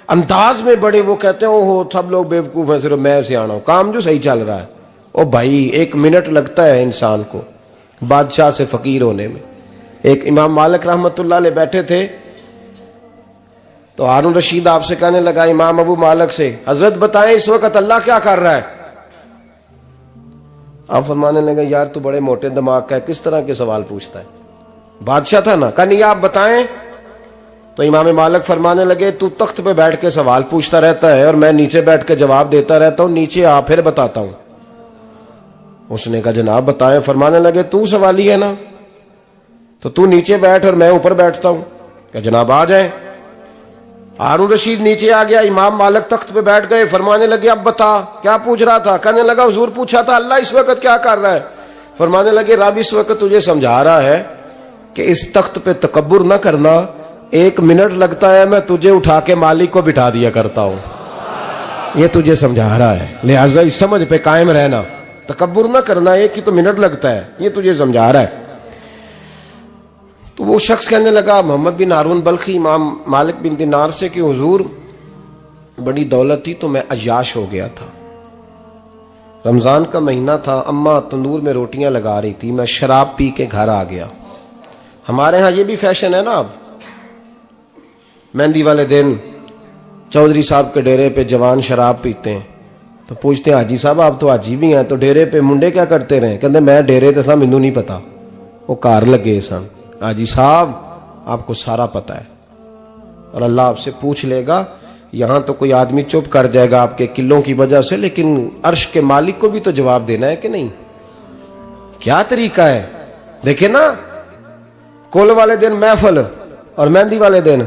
انداز میں بڑے وہ کہتے ہیں اوہ سب لوگ بیوقوف ہیں صرف میں سے آنا ہوں، کام جو صحیح چل رہا ہے. او بھائی 1 منٹ لگتا ہے انسان کو بادشاہ سے فقیر ہونے میں. ایک امام مالک رحمت اللہ علیہ بیٹھے تھے تو ہارون رشید آپ سے کہنے لگا امام ابو مالک سے حضرت بتائیں اس وقت اللہ کیا کر رہا ہے؟ آپ فرمانے لگے یار تو بڑے موٹے دماغ کا ہے، کس طرح کے سوال پوچھتا ہے؟ بادشاہ تھا نا. کہا نہیں آپ بتائیں. تو امام مالک فرمانے لگے تو تخت پہ بیٹھ کے سوال پوچھتا رہتا ہے اور میں نیچے بیٹھ کے جواب دیتا رہتا ہوں، نیچے آ پھر بتاتا ہوں. اس نے کہا جناب بتائیں. فرمانے لگے تو سوالی ہے نا، تو تو نیچے بیٹھ اور میں اوپر بیٹھتا ہوں. کہ جناب آ جائیں. ہارون رشید نیچے آ گیا، امام مالک تخت پہ بیٹھ گئے. فرمانے لگے اب بتا کیا پوچھ رہا تھا؟ کہنے لگا حضور پوچھا تھا اللہ اس وقت کیا کر رہا ہے. فرمانے لگے رب اس وقت تجھے سمجھا رہا ہے کہ اس تخت پہ تکبر نہ کرنا، 1 منٹ لگتا ہے میں تجھے اٹھا کے مالک کو بٹھا دیا کرتا ہوں. یہ تجھے سمجھا رہا ہے، لہذا اس سمجھ پہ قائم رہنا، تکبر نہ کرنا، 1 ہی تو منٹ لگتا ہے، یہ تجھے سمجھا رہا ہے. تو وہ شخص کہنے لگا محمد بن ہارون بلخی امام مالک بن دینار سے کہ حضور بڑی دولت تھی تو میں عیاش ہو گیا تھا. رمضان کا مہینہ تھا، اماں تندور میں روٹیاں لگا رہی تھی، میں شراب پی کے گھر آ گیا. ہمارے ہاں یہ بھی فیشن ہے نا، اب مہندی والے دن چودھری صاحب کے ڈیرے پہ جوان شراب پیتے ہیں تو پوچھتے ہیں حاجی صاحب آپ تو حاجی بھی ہیں تو ڈیرے پہ منڈے کیا کرتے رہے؟ کہتے میں ڈیرے تے تھا مینوں نہیں پتا، وہ کار لگے سن. حاجی صاحب آپ کو سارا پتا ہے اور اللہ آپ سے پوچھ لے گا. یہاں تو کوئی آدمی چپ کر جائے گا آپ کے قلوں کی وجہ سے، لیکن عرش کے مالک کو بھی تو جواب دینا ہے کہ نہیں؟ کیا طریقہ ہے؟ دیکھیں نا، کول والے دن محفل اور مہندی والے دن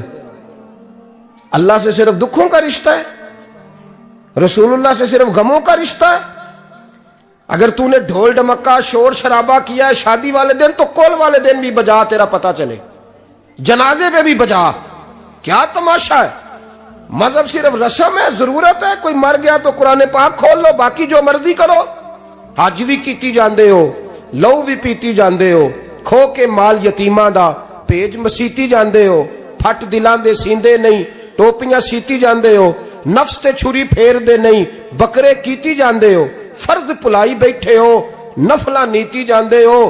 اللہ سے صرف دکھوں کا رشتہ ہے، رسول اللہ سے صرف غموں کا رشتہ ہے. اگر تو نے ڈھول ڈمکا شور شرابہ کیا ہے شادی والے دن تو کول والے دن بھی بجا، تیرا پتہ چلے. جنازے پہ بھی بجا. کیا تماشا ہے؟ مذہب صرف رسم ہے، ضرورت ہے. کوئی مر گیا تو قرآن پاک کھول لو، باقی جو مرضی کرو. حج بھی کیتی جاندے ہو، لو بھی پیتی جاندے ہو، کھو کے مال یتیماں دا پیج مسیتی جاندے ہو، پھٹ دلاں دے سیندے نہیں، ٹوپیاں سیتی جاندے ہو، نفس تے چھری پھیر دے نہیں، بکرے کیتی جاندے ہو، فرض پلائی بیٹھے ہو، نفلہ نیتی جاندے ہو.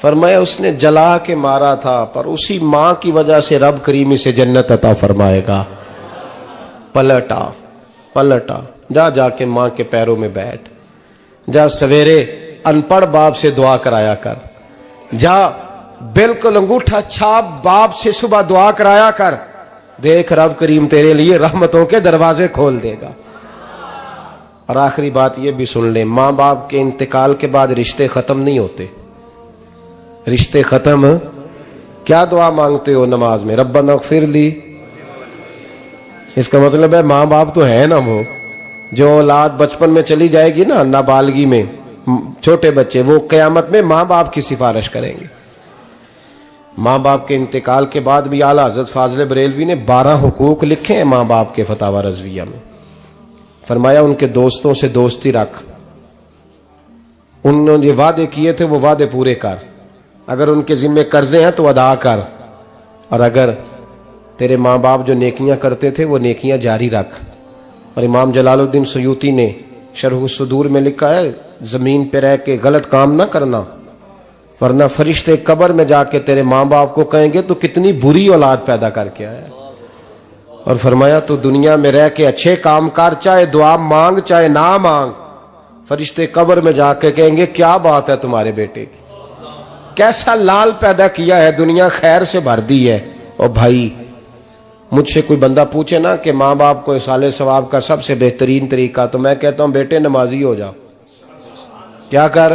فرمایا اس نے جلا کے مارا تھا، پر اسی ماں کی وجہ سے رب کریم اسے جنت عطا فرمائے گا۔ پلٹا جا کے ماں کے پیروں میں بیٹھ، جا سویرے ان پڑھ باپ سے دعا کرایا کر، جا بالکل انگوٹھا چھاپ باپ سے صبح دعا کرایا کر، دیکھ رب کریم تیرے لیے رحمتوں کے دروازے کھول دے گا۔ اور آخری بات یہ بھی سن لیں، ماں باپ کے انتقال کے بعد رشتے ختم نہیں ہوتے۔ رشتے ختم، کیا دعا مانگتے ہو نماز میں؟ ربنا اغفر لی۔ اس کا مطلب ہے ماں باپ تو ہے نا، وہ جو اولاد بچپن میں چلی جائے گی نا، نابالغی میں چھوٹے بچے، وہ قیامت میں ماں باپ کی سفارش کریں گے۔ ماں باپ کے انتقال کے بعد بھی اعلیٰ حضرت فاضل بریلوی نے 12 حقوق لکھے ہیں ماں باپ کے فتاوی رضویہ میں۔ فرمایا ان کے دوستوں سے دوستی رکھ، انہوں نے جو وعدے کیے تھے وہ وعدے پورے کر، اگر ان کے ذمہ قرضے ہیں تو ادا کر، اور اگر تیرے ماں باپ جو نیکیاں کرتے تھے وہ نیکیاں جاری رکھ۔ اور امام جلال الدین سیوطی نے شرح الصدور میں لکھا ہے زمین پہ رہ کے غلط کام نہ کرنا، ورنہ فرشتے قبر میں جا کے تیرے ماں باپ کو کہیں گے تو کتنی بری اولاد پیدا کر کے آیا۔ اور فرمایا تو دنیا میں رہ کے اچھے کام کر، چاہے دعا مانگ چاہے نہ مانگ، فرشتے قبر میں جا کے کہیں گے کیا بات ہے تمہارے بیٹے کی، کیسا لال پیدا کیا ہے، دنیا خیر سے بھر دی ہے۔ اور بھائی مجھ سے کوئی بندہ پوچھے نا کہ ماں باپ کو اصالہ ثواب کا سب سے بہترین طریقہ، تو میں کہتا ہوں بیٹے نمازی ہو جاؤ۔ کیا کر؟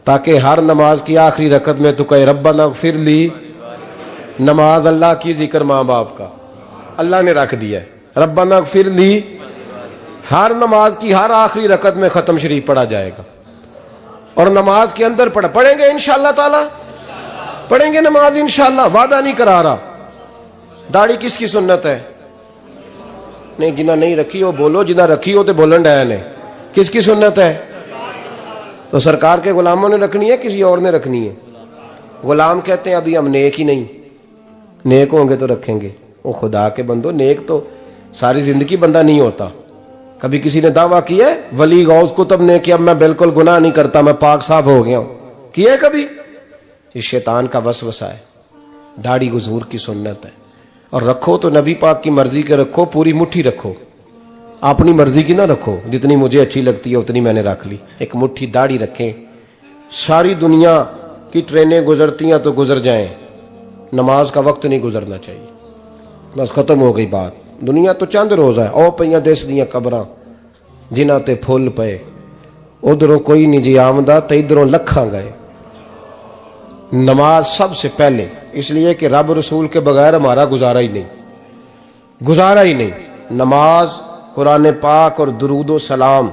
تاکہ ہر نماز کی آخری رکعت میں تو کہے ربنا اغفر لی۔ نماز اللہ کی، ذکر ماں باپ کا، اللہ نے رکھ دیا ہے ربنا اغفر لی۔ ہر نماز کی ہر آخری رکعت میں ختم شریف پڑھا جائے گا، اور نماز کے اندر پڑھیں گے انشاءاللہ تعالی، پڑھیں گے نماز انشاءاللہ، وعدہ نہیں کرا رہا۔ داڑھی کس کی سنت ہے؟ نہیں، جنہ نہیں رکھی ہو بولو، جنہ رکھی ہو تو بولن ڈایا نے۔ کس کی سنت ہے؟ تو سرکار کے غلاموں نے رکھنی ہے، کسی اور نے رکھنی ہے؟ غلام کہتے ہیں ابھی ہم نیک ہی نہیں، نیک ہوں گے تو رکھیں گے۔ وہ خدا کے بندو، نیک تو ساری زندگی بندہ نہیں ہوتا۔ کبھی کسی نے دعویٰ کیا ہے ولی غوث کتب نے کہ اب میں بالکل گناہ نہیں کرتا، میں پاک صاف ہو گیا ہوں؟ کیا ہے کبھی؟ یہ شیطان کا وسوسہ ہے۔ داڑھی حضور کی سنت ہے، اور رکھو تو نبی پاک کی مرضی کے رکھو، پوری مٹھی رکھو، اپنی مرضی کی نہ رکھو، جتنی مجھے اچھی لگتی ہے اتنی میں نے رکھ لی۔ ایک مٹھی داڑھی رکھیں، ساری دنیا کی ٹرینیں گزرتی ہیں تو گزر جائیں، نماز کا وقت نہیں گزرنا چاہیے، بس ختم ہو گئی بات۔ دنیا تو چند روز ہے، او پئیاں دس دیاں قبراں جنہاں تے پھول پئے، ادھروں کوئی نہیں جی آمدہ تے ادھروں لکھاں گئے۔ نماز سب سے پہلے، اس لیے کہ رب رسول کے بغیر ہمارا گزارا ہی نہیں۔ نماز، قرآن پاک اور درود و سلام،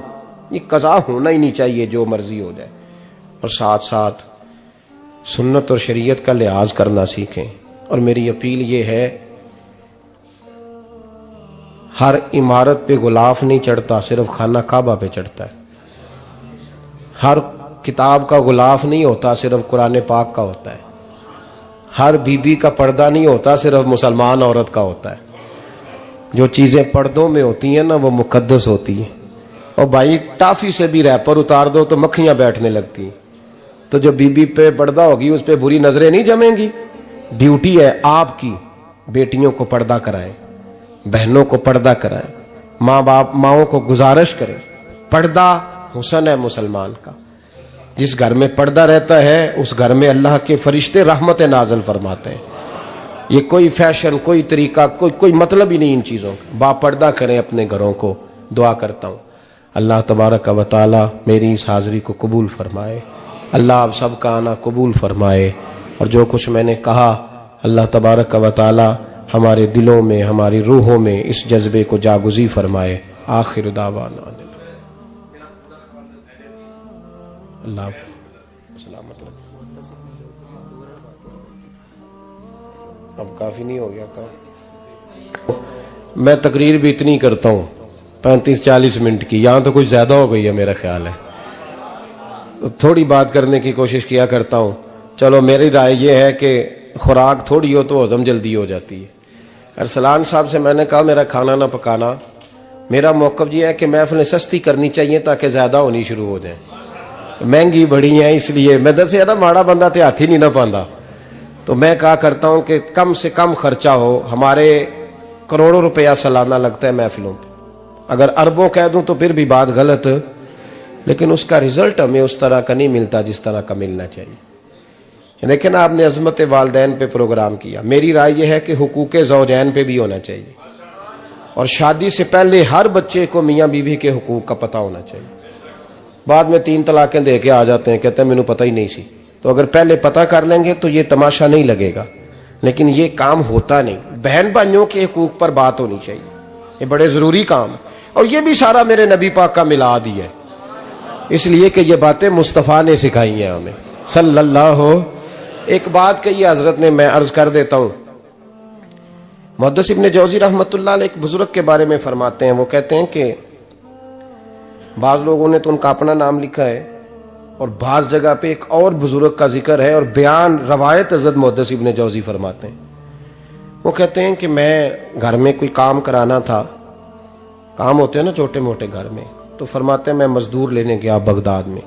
یہ قضا ہونا ہی نہیں چاہیے، جو مرضی ہو جائے۔ اور ساتھ ساتھ سنت اور شریعت کا لحاظ کرنا سیکھیں۔ اور میری اپیل یہ ہے، ہر عمارت پہ غلاف نہیں چڑھتا، صرف خانہ کعبہ پہ چڑھتا ہے۔ ہر کتاب کا غلاف نہیں ہوتا، صرف قرآن پاک کا ہوتا ہے۔ ہر بی بی کا پردہ نہیں ہوتا، صرف مسلمان عورت کا ہوتا ہے۔ جو چیزیں پردوں میں ہوتی ہیں نا وہ مقدس ہوتی ہیں۔ اور بھائی ٹافی سے بھی ریپر اتار دو تو مکھیاں بیٹھنے لگتی ہیں، تو جو بی بی پہ پردہ ہوگی اس پہ بری نظریں نہیں جمیں گی۔ ڈیوٹی ہے آپ کی، بیٹیوں کو پردہ کرائیں، بہنوں کو پردہ کرائیں، ماؤں کو گزارش کریں۔ پردہ حسن ہے مسلمان کا۔ جس گھر میں پردہ رہتا ہے اس گھر میں اللہ کے فرشتے رحمت نازل فرماتے ہیں۔ یہ کوئی فیشن، کوئی طریقہ، کوئی مطلب ہی نہیں ان چیزوں کا۔ با پردہ کریں اپنے گھروں کو۔ دعا کرتا ہوں اللہ تبارک و تعالی میری اس حاضری کو قبول فرمائے، اللہ آپ سب کا آنا قبول فرمائے، اور جو کچھ میں نے کہا اللہ تبارک و تعالی ہمارے دلوں میں، ہماری روحوں میں اس جذبے کو جاگزی فرمائے۔ آخر دعوانا اللہ سلامت رکھے۔ اب کافی نہیں ہو گیا کام؟ میں تقریر بھی اتنی کرتا ہوں 35-40 منٹ کی، یہاں تو کچھ زیادہ ہو گئی ہے میرا خیال ہے، تھوڑی بات کرنے کی کوشش کیا کرتا ہوں۔ چلو میری رائے یہ ہے کہ خوراک تھوڑی ہو تو ہضم جلدی ہو جاتی ہے۔ ارسلان صاحب سے میں نے کہا میرا کھانا نہ پکانا، میرا موقف یہ ہے کہ محفلیں سستی کرنی چاہیے تاکہ زیادہ ہونی شروع ہو جائیں۔ مہنگی بڑی ہیں اس لیے میں دس نا ماڑا بندہ تے ہاتھ ہی نہیں نہ پاندا. تو میں کہا کرتا ہوں کہ کم سے کم خرچہ ہو. ہمارے کروڑوں روپیہ سالانہ لگتا ہے محفلوں پہ. اگر اربوں کہہ دوں تو پھر بھی بات غلط, لیکن اس کا رزلٹ ہمیں اس طرح کا نہیں ملتا جس طرح کا ملنا چاہیے. لیکن آپ نے عظمت والدین پہ پروگرام کیا. میری رائے یہ ہے کہ حقوق زوجین پہ بھی ہونا چاہیے, اور شادی سے پہلے ہر بچے کو میاں بیوی کے حقوق کا پتہ ہونا چاہیے. بعد میں 3 طلاقیں دے کے آ جاتے ہیں, کہتے ہیں مینوں پتہ ہی نہیں سی. تو اگر پہلے پتہ کر لیں گے تو یہ تماشا نہیں لگے گا, لیکن یہ کام ہوتا نہیں. بہن بھائیوں کے حقوق پر بات ہونی چاہیے, یہ بڑے ضروری کام ہے. اور یہ بھی سارا میرے نبی پاک کا میلاد ہی ہے, اس لیے کہ یہ باتیں مصطفیٰ نے سکھائی ہیں ہمیں صلی اللہ. ایک بات کہی حضرت نے, میں عرض کر دیتا ہوں. محدث ابن جوزی رحمۃ اللہ علیہ ایک بزرگ کے بارے میں فرماتے ہیں, وہ کہتے ہیں کہ بعض لوگوں نے تو ان کا اپنا نام لکھا ہے, اور بعض جگہ پہ ایک اور بزرگ کا ذکر ہے, اور بیان روایت حضرت محدث ابن جوزی فرماتے ہیں. وہ کہتے ہیں کہ میں گھر میں کوئی کام کرانا تھا, کام ہوتے ہیں نا چھوٹے موٹے گھر میں, تو فرماتے ہیں میں مزدور لینے گیا بغداد میں.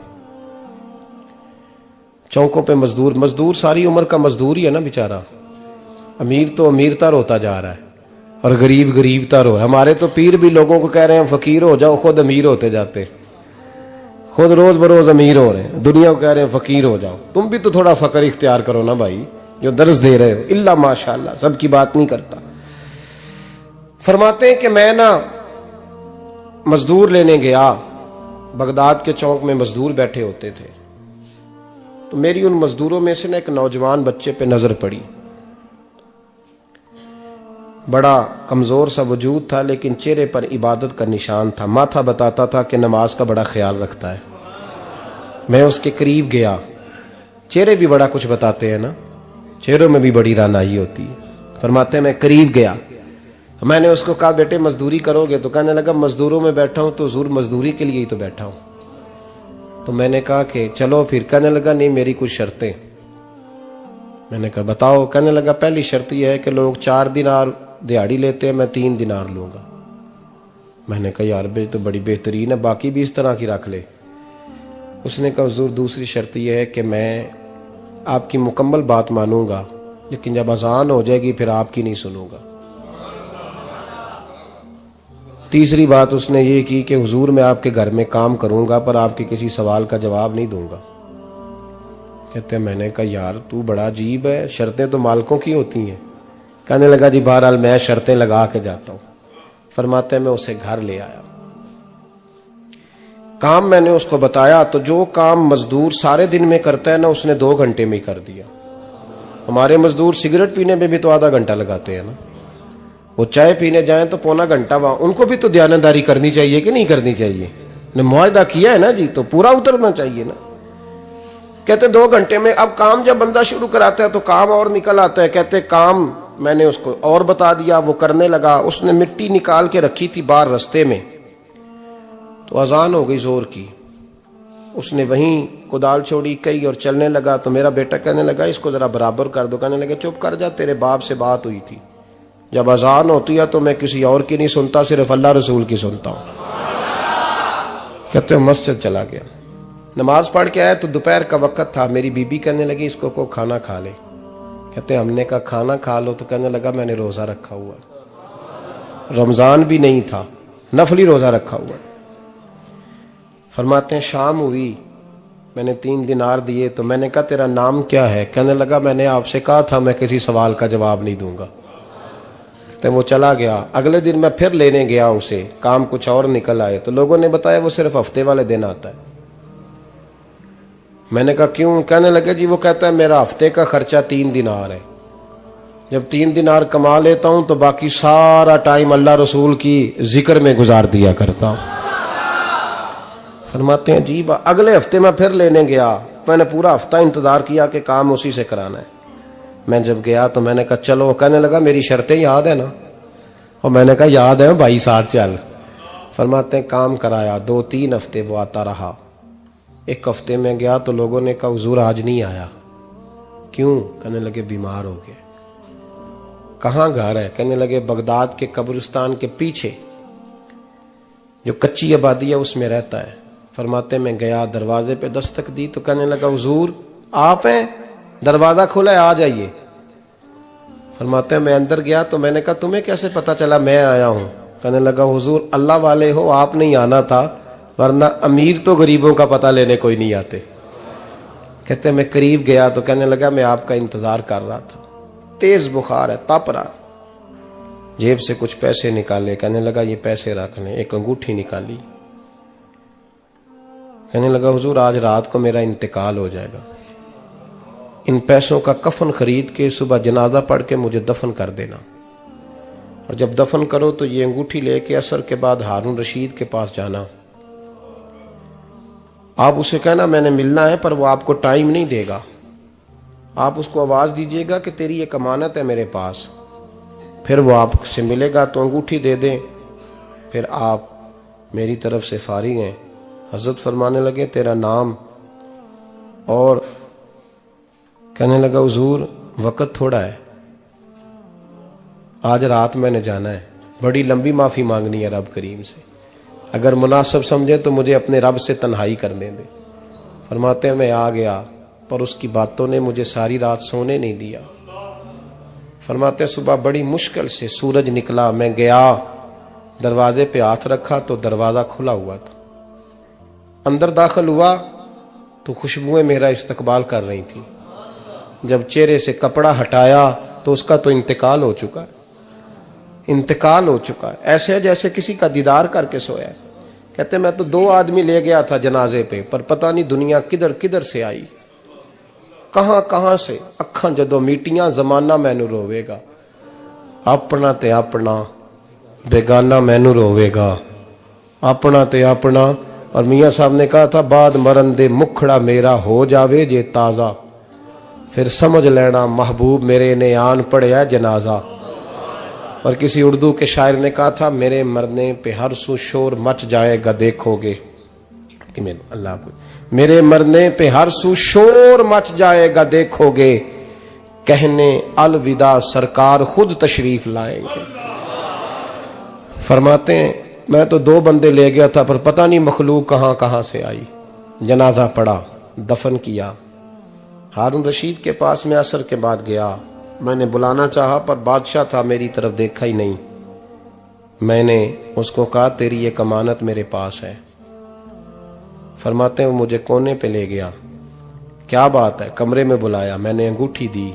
چوکوں پہ مزدور ساری عمر کا مزدور ہی ہے نا بیچارہ. امیر تو امیر تر ہوتا جا رہا ہے, اور غریب غریب تر ہو. ہمارے تو پیر بھی لوگوں کو کہہ رہے ہیں فقیر ہو جاؤ, خود امیر ہوتے جاتے, خود روز بروز امیر ہو رہے ہیں. دنیا کو کہہ رہے ہیں فقیر ہو جاؤ. تم بھی تو تھوڑا فقر اختیار کرو نا بھائی, جو درس دے رہے ہو. الا ماشاءاللہ, سب کی بات نہیں کرتا. فرماتے ہیں کہ میں نا مزدور لینے گیا, بغداد کے چوک میں مزدور بیٹھے ہوتے تھے. تو میری ان مزدوروں میں سے نا ایک نوجوان بچے پہ نظر پڑی. بڑا کمزور سا وجود تھا, لیکن چہرے پر عبادت کا نشان تھا. ماتھا بتاتا تھا کہ نماز کا بڑا خیال رکھتا ہے. میں اس کے قریب گیا. چہرے بھی بڑا کچھ بتاتے ہیں نا, چہروں میں بھی بڑی رانائی ہوتی ہے. فرماتے ہیں میں قریب گیا, میں نے اس کو کہا بیٹے مزدوری کرو گے؟ تو کہنے لگا مزدوروں میں بیٹھا ہوں تو حضور مزدوری کے لیے ہی تو بیٹھا ہوں. تو میں نے کہا کہ چلو پھر. کہنے لگا نہیں میری کچھ شرطیں. میں نے کہا بتاؤ. کہنے لگا پہلی شرط یہ ہے کہ لوگ 4 دینار دیہاڑی لیتے ہیں, میں 3 دینار لوں گا. میں نے کہا یار بے تو بڑی بہترین ہے, باقی بھی اس طرح کی رکھ لے. اس نے کہا حضور دوسری شرط یہ ہے کہ میں آپ کی مکمل بات مانوں گا, لیکن جب اذان ہو جائے گی پھر آپ کی نہیں سنوں گا. تیسری بات اس نے یہ کی کہ حضور میں آپ کے گھر میں کام کروں گا, پر آپ کے کسی سوال کا جواب نہیں دوں گا. کہتے ہیں میں نے کہا یار تو بڑا عجیب ہے, شرطیں تو مالکوں کی ہوتی ہیں. کہنے لگا جی بہرحال میں شرطیں لگا کے جاتا ہوں. فرماتے ہیں میں اسے گھر لے آیا. کام میں نے اس کو بتایا, تو جو کام مزدور سارے دن میں کرتا ہے نا, اس نے 2 گھنٹے میں ہی کر دیا. ہمارے مزدور سگریٹ پینے میں بھی تو آدھا گھنٹہ لگاتے ہیں نا, وہ چائے پینے جائیں تو پونا گھنٹہ. وہاں ان کو بھی تو دیانتداری کرنی چاہیے کہ نہیں کرنی چاہیے؟ نے معاہدہ کیا ہے نا جی, تو پورا اترنا چاہیے نا. کہتے 2 گھنٹے میں. اب کام جب بندہ شروع کراتا ہے تو کام اور نکل آتا ہے. کہتے کام میں نے اس کو اور بتا دیا, وہ کرنے لگا. اس نے مٹی نکال کے رکھی تھی باہر رستے میں, تو اذان ہو گئی زور کی. اس نے وہیں کدال چھوڑی کئی اور چلنے لگا. تو میرا بیٹا کہنے لگا اس کو ذرا برابر کر دو. کہنے لگا چپ کر جا, تیرے باپ سے بات ہوئی تھی, جب اذان ہوتی ہے تو میں کسی اور کی نہیں سنتا, صرف اللہ رسول کی سنتا ہوں. کہتے ہیں مسجد چلا گیا, نماز پڑھ کے آیا تو دوپہر کا وقت تھا. میری بیوی کہنے لگی اس کو کھانا کھا لے. کہتے ہیں ہم نے کہا کھانا کھا لو. تو کہنے لگا میں نے روزہ رکھا ہوا, رمضان بھی نہیں تھا, نفلی روزہ رکھا ہوا. فرماتے ہیں شام ہوئی, میں نے 3 دینار دیے. تو میں نے کہا تیرا نام کیا ہے؟ کہنے لگا میں نے آپ سے کہا تھا میں کسی سوال کا جواب نہیں دوں گا. تو وہ چلا گیا. اگلے دن میں پھر لینے گیا اسے, کام کچھ اور نکل آئے. تو لوگوں نے بتایا وہ صرف ہفتے والے دن آتا ہے. میں نے کہا کیوں؟ کہنے لگے جی وہ کہتا ہے میرا ہفتے کا خرچہ 3 دینار ہے, جب 3 دینار کما لیتا ہوں تو باقی سارا ٹائم اللہ رسول کی ذکر میں گزار دیا کرتا ہوں. فرماتے ہیں جی اگلے ہفتے میں پھر لینے گیا. میں نے پورا ہفتہ انتظار کیا کہ کام اسی سے کرانا ہے. میں جب گیا تو میں نے کہا چلو. کہنے لگا میری شرطیں یاد ہے نا؟ اور میں نے کہا یاد ہے بھائی, ساتھ چل. فرماتے ہیں کام کرایا. 2-3 ہفتے وہ آتا رہا. ایک ہفتے میں گیا تو لوگوں نے کہا حضور آج نہیں آیا. کیوں؟ کہنے لگے بیمار ہو گئے. کہاں گھر ہے؟ کہنے لگے بغداد کے قبرستان کے پیچھے جو کچی آبادی ہے اس میں رہتا ہے. فرماتے میں گیا, دروازے پہ دستک دی تو کہنے لگا حضور آپ ہیں, دروازہ کھلا ہے, آ جائیے. فرماتے ہیں میں اندر گیا تو میں نے کہا تمہیں کیسے پتا چلا میں آیا ہوں؟ کہنے لگا حضور اللہ والے ہو, آپ نہیں آنا تھا, ورنہ امیر تو غریبوں کا پتہ لینے کوئی نہیں آتے. کہتے میں قریب گیا تو کہنے لگا میں آپ کا انتظار کر رہا تھا, تیز بخار ہے, تپ رہا. جیب سے کچھ پیسے نکالے, کہنے لگا یہ پیسے رکھ لیں. ایک انگوٹھی نکالی, کہنے لگا حضور آج رات کو میرا انتقال ہو جائے گا, ان پیسوں کا کفن خرید کے صبح جنازہ پڑھ کے مجھے دفن کر دینا, اور جب دفن کرو تو یہ انگوٹھی لے کے عصر کے بعد ہارون رشید کے پاس جانا. آپ اسے کہنا میں نے ملنا ہے, پر وہ آپ کو ٹائم نہیں دے گا. آپ اس کو آواز دیجئے گا کہ تیری ایک امانت ہے میرے پاس, پھر وہ آپ سے ملے گا تو انگوٹھی دے دیں, پھر آپ میری طرف سے فارغ ہیں. حضرت فرمانے لگے تیرا نام, اور کہنے لگا حضور وقت تھوڑا ہے, آج رات میں نے جانا ہے, بڑی لمبی معافی مانگنی ہے رب کریم سے, اگر مناسب سمجھے تو مجھے اپنے رب سے تنہائی کرنے دے. فرماتے ہیں میں آ گیا, پر اس کی باتوں نے مجھے ساری رات سونے نہیں دیا. فرماتے ہیں صبح بڑی مشکل سے سورج نکلا, میں گیا دروازے پہ ہاتھ رکھا تو دروازہ کھلا ہوا تھا. اندر داخل ہوا تو خوشبوئیں میرا استقبال کر رہی تھی. جب چہرے سے کپڑا ہٹایا تو اس کا تو انتقال ہو چکا ہے, انتقال ہو چکا ہے, ایسے جیسے کسی کا دیدار کر کے سویا ہے. کہتے میں تو 2 آدمی لے گیا تھا جنازے پہ, پر پتہ نہیں دنیا کدھر کدھر سے آئی, کہاں کہاں سے. اکھاں جدو میٹیاں زمانہ مینو روے گا, اپنا تے اپنا بیگانہ مینو روے گا, اپنا تے اپنا. اور میاں صاحب نے کہا تھا بعد مرن دے مکھڑا میرا ہو جاوے جے تازہ, پھر سمجھ لینا محبوب میرے نے آن پڑیا جنازہ. اور کسی اردو کے شاعر نے کہا تھا میرے مرنے پہ ہر سو شور مچ جائے گا دیکھو گے, اللہ کو میرے مرنے پہ ہر سو شور مچ جائے گا دیکھو گے, کہنے الوداع سرکار خود تشریف لائیں گے. فرماتے ہیں میں تو 2 بندے لے گیا تھا, پر پتہ نہیں مخلوق کہاں کہاں سے آئی. جنازہ پڑا, دفن کیا. ہارون رشید کے پاس میں عصر کے بعد گیا, میں نے بلانا چاہا پر بادشاہ تھا, میری طرف دیکھا ہی نہیں. میں نے اس کو کہا تیری ایک امانت میرے پاس ہے. فرماتے ہیں وہ مجھے کونے پہ لے گیا, کیا بات ہے, کمرے میں بلایا, میں نے انگوٹھی دی.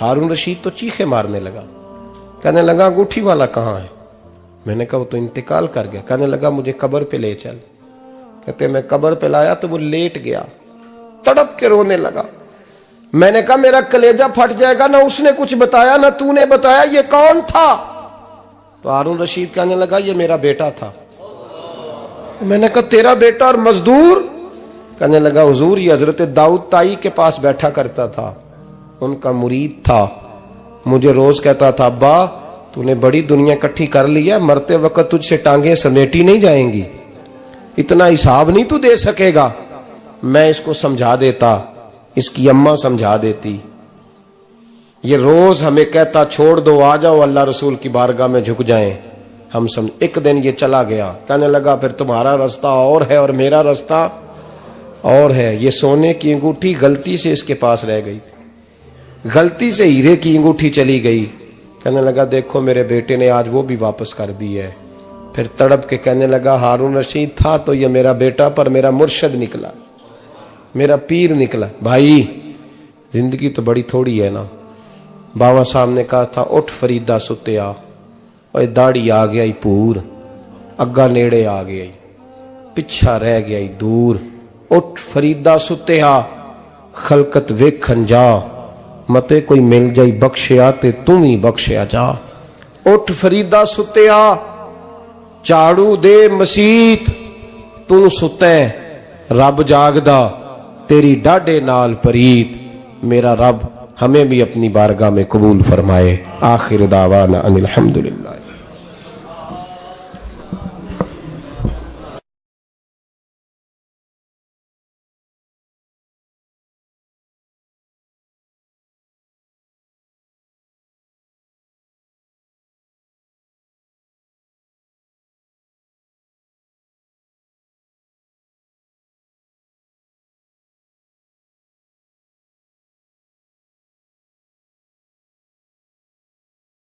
ہارون رشید تو چیخے مارنے لگا, کہنے لگا انگوٹھی والا کہاں ہے؟ میں نے کہا وہ تو انتقال کر گیا. کہنے لگا مجھے قبر پہ لے چل. کہتے میں قبر پہ لایا تو وہ لیٹ گیا, تڑپ کے رونے لگا. میں نے کہا میرا کلیجہ پھٹ جائے گا, نہ اس نے کچھ بتایا نہ تو نے بتایا, یہ کون تھا؟ تو ہارون رشید کہنے لگا یہ میرا بیٹا تھا. میں نے کہا تیرا بیٹا اور مزدور؟ کہنے لگا حضور یہ حضرت داؤد تائی کے پاس بیٹھا کرتا تھا, ان کا مرید تھا, مجھے روز کہتا تھا ابا تو نے بڑی دنیا کٹھی کر لی ہے, مرتے وقت تجھ سے ٹانگیں سمیٹی نہیں جائیں گی, اتنا حساب نہیں تو دے سکے گا. میں اس کو سمجھا دیتا, اس کی اماں سمجھا دیتی. یہ روز ہمیں کہتا چھوڑ دو آ جاؤ اللہ رسول کی بارگاہ میں جھک جائیں. ہم ایک دن یہ چلا گیا, کہنے لگا پھر تمہارا راستہ اور ہے اور میرا راستہ اور ہے. یہ سونے کی انگوٹھی غلطی سے اس کے پاس رہ گئی تھی, غلطی سے ہیرے کی انگوٹھی چلی گئی. کہنے لگا دیکھو میرے بیٹے نے آج وہ بھی واپس کر دی ہے. پھر تڑپ کے کہنے لگا ہارون رشید تھا تو یہ میرا بیٹا, پر میرا مرشد نکلا, میرا پیر نکلا. بھائی زندگی تو بڑی تھوڑی ہے نا. باوا صاحب نے کہا تھا اٹھ فریدا ستیا, اور داڑھی آ گیا پور, اگا نیڑے آ گیا پچھا رہ گیا دور. اٹھ فریدا ستیا خلقت ویکھن جا, متے کوئی مل جائی بخشیا تے تم ہی بخشیا جا. اٹھ فریدا ستیا جھاڑو دے مسیت, تو ستیں رب جاگدا تیری ڈاڈے نال پریت. میرا رب ہمیں بھی اپنی بارگاہ میں قبول فرمائے. آخر دعوانا ان الحمدللہ.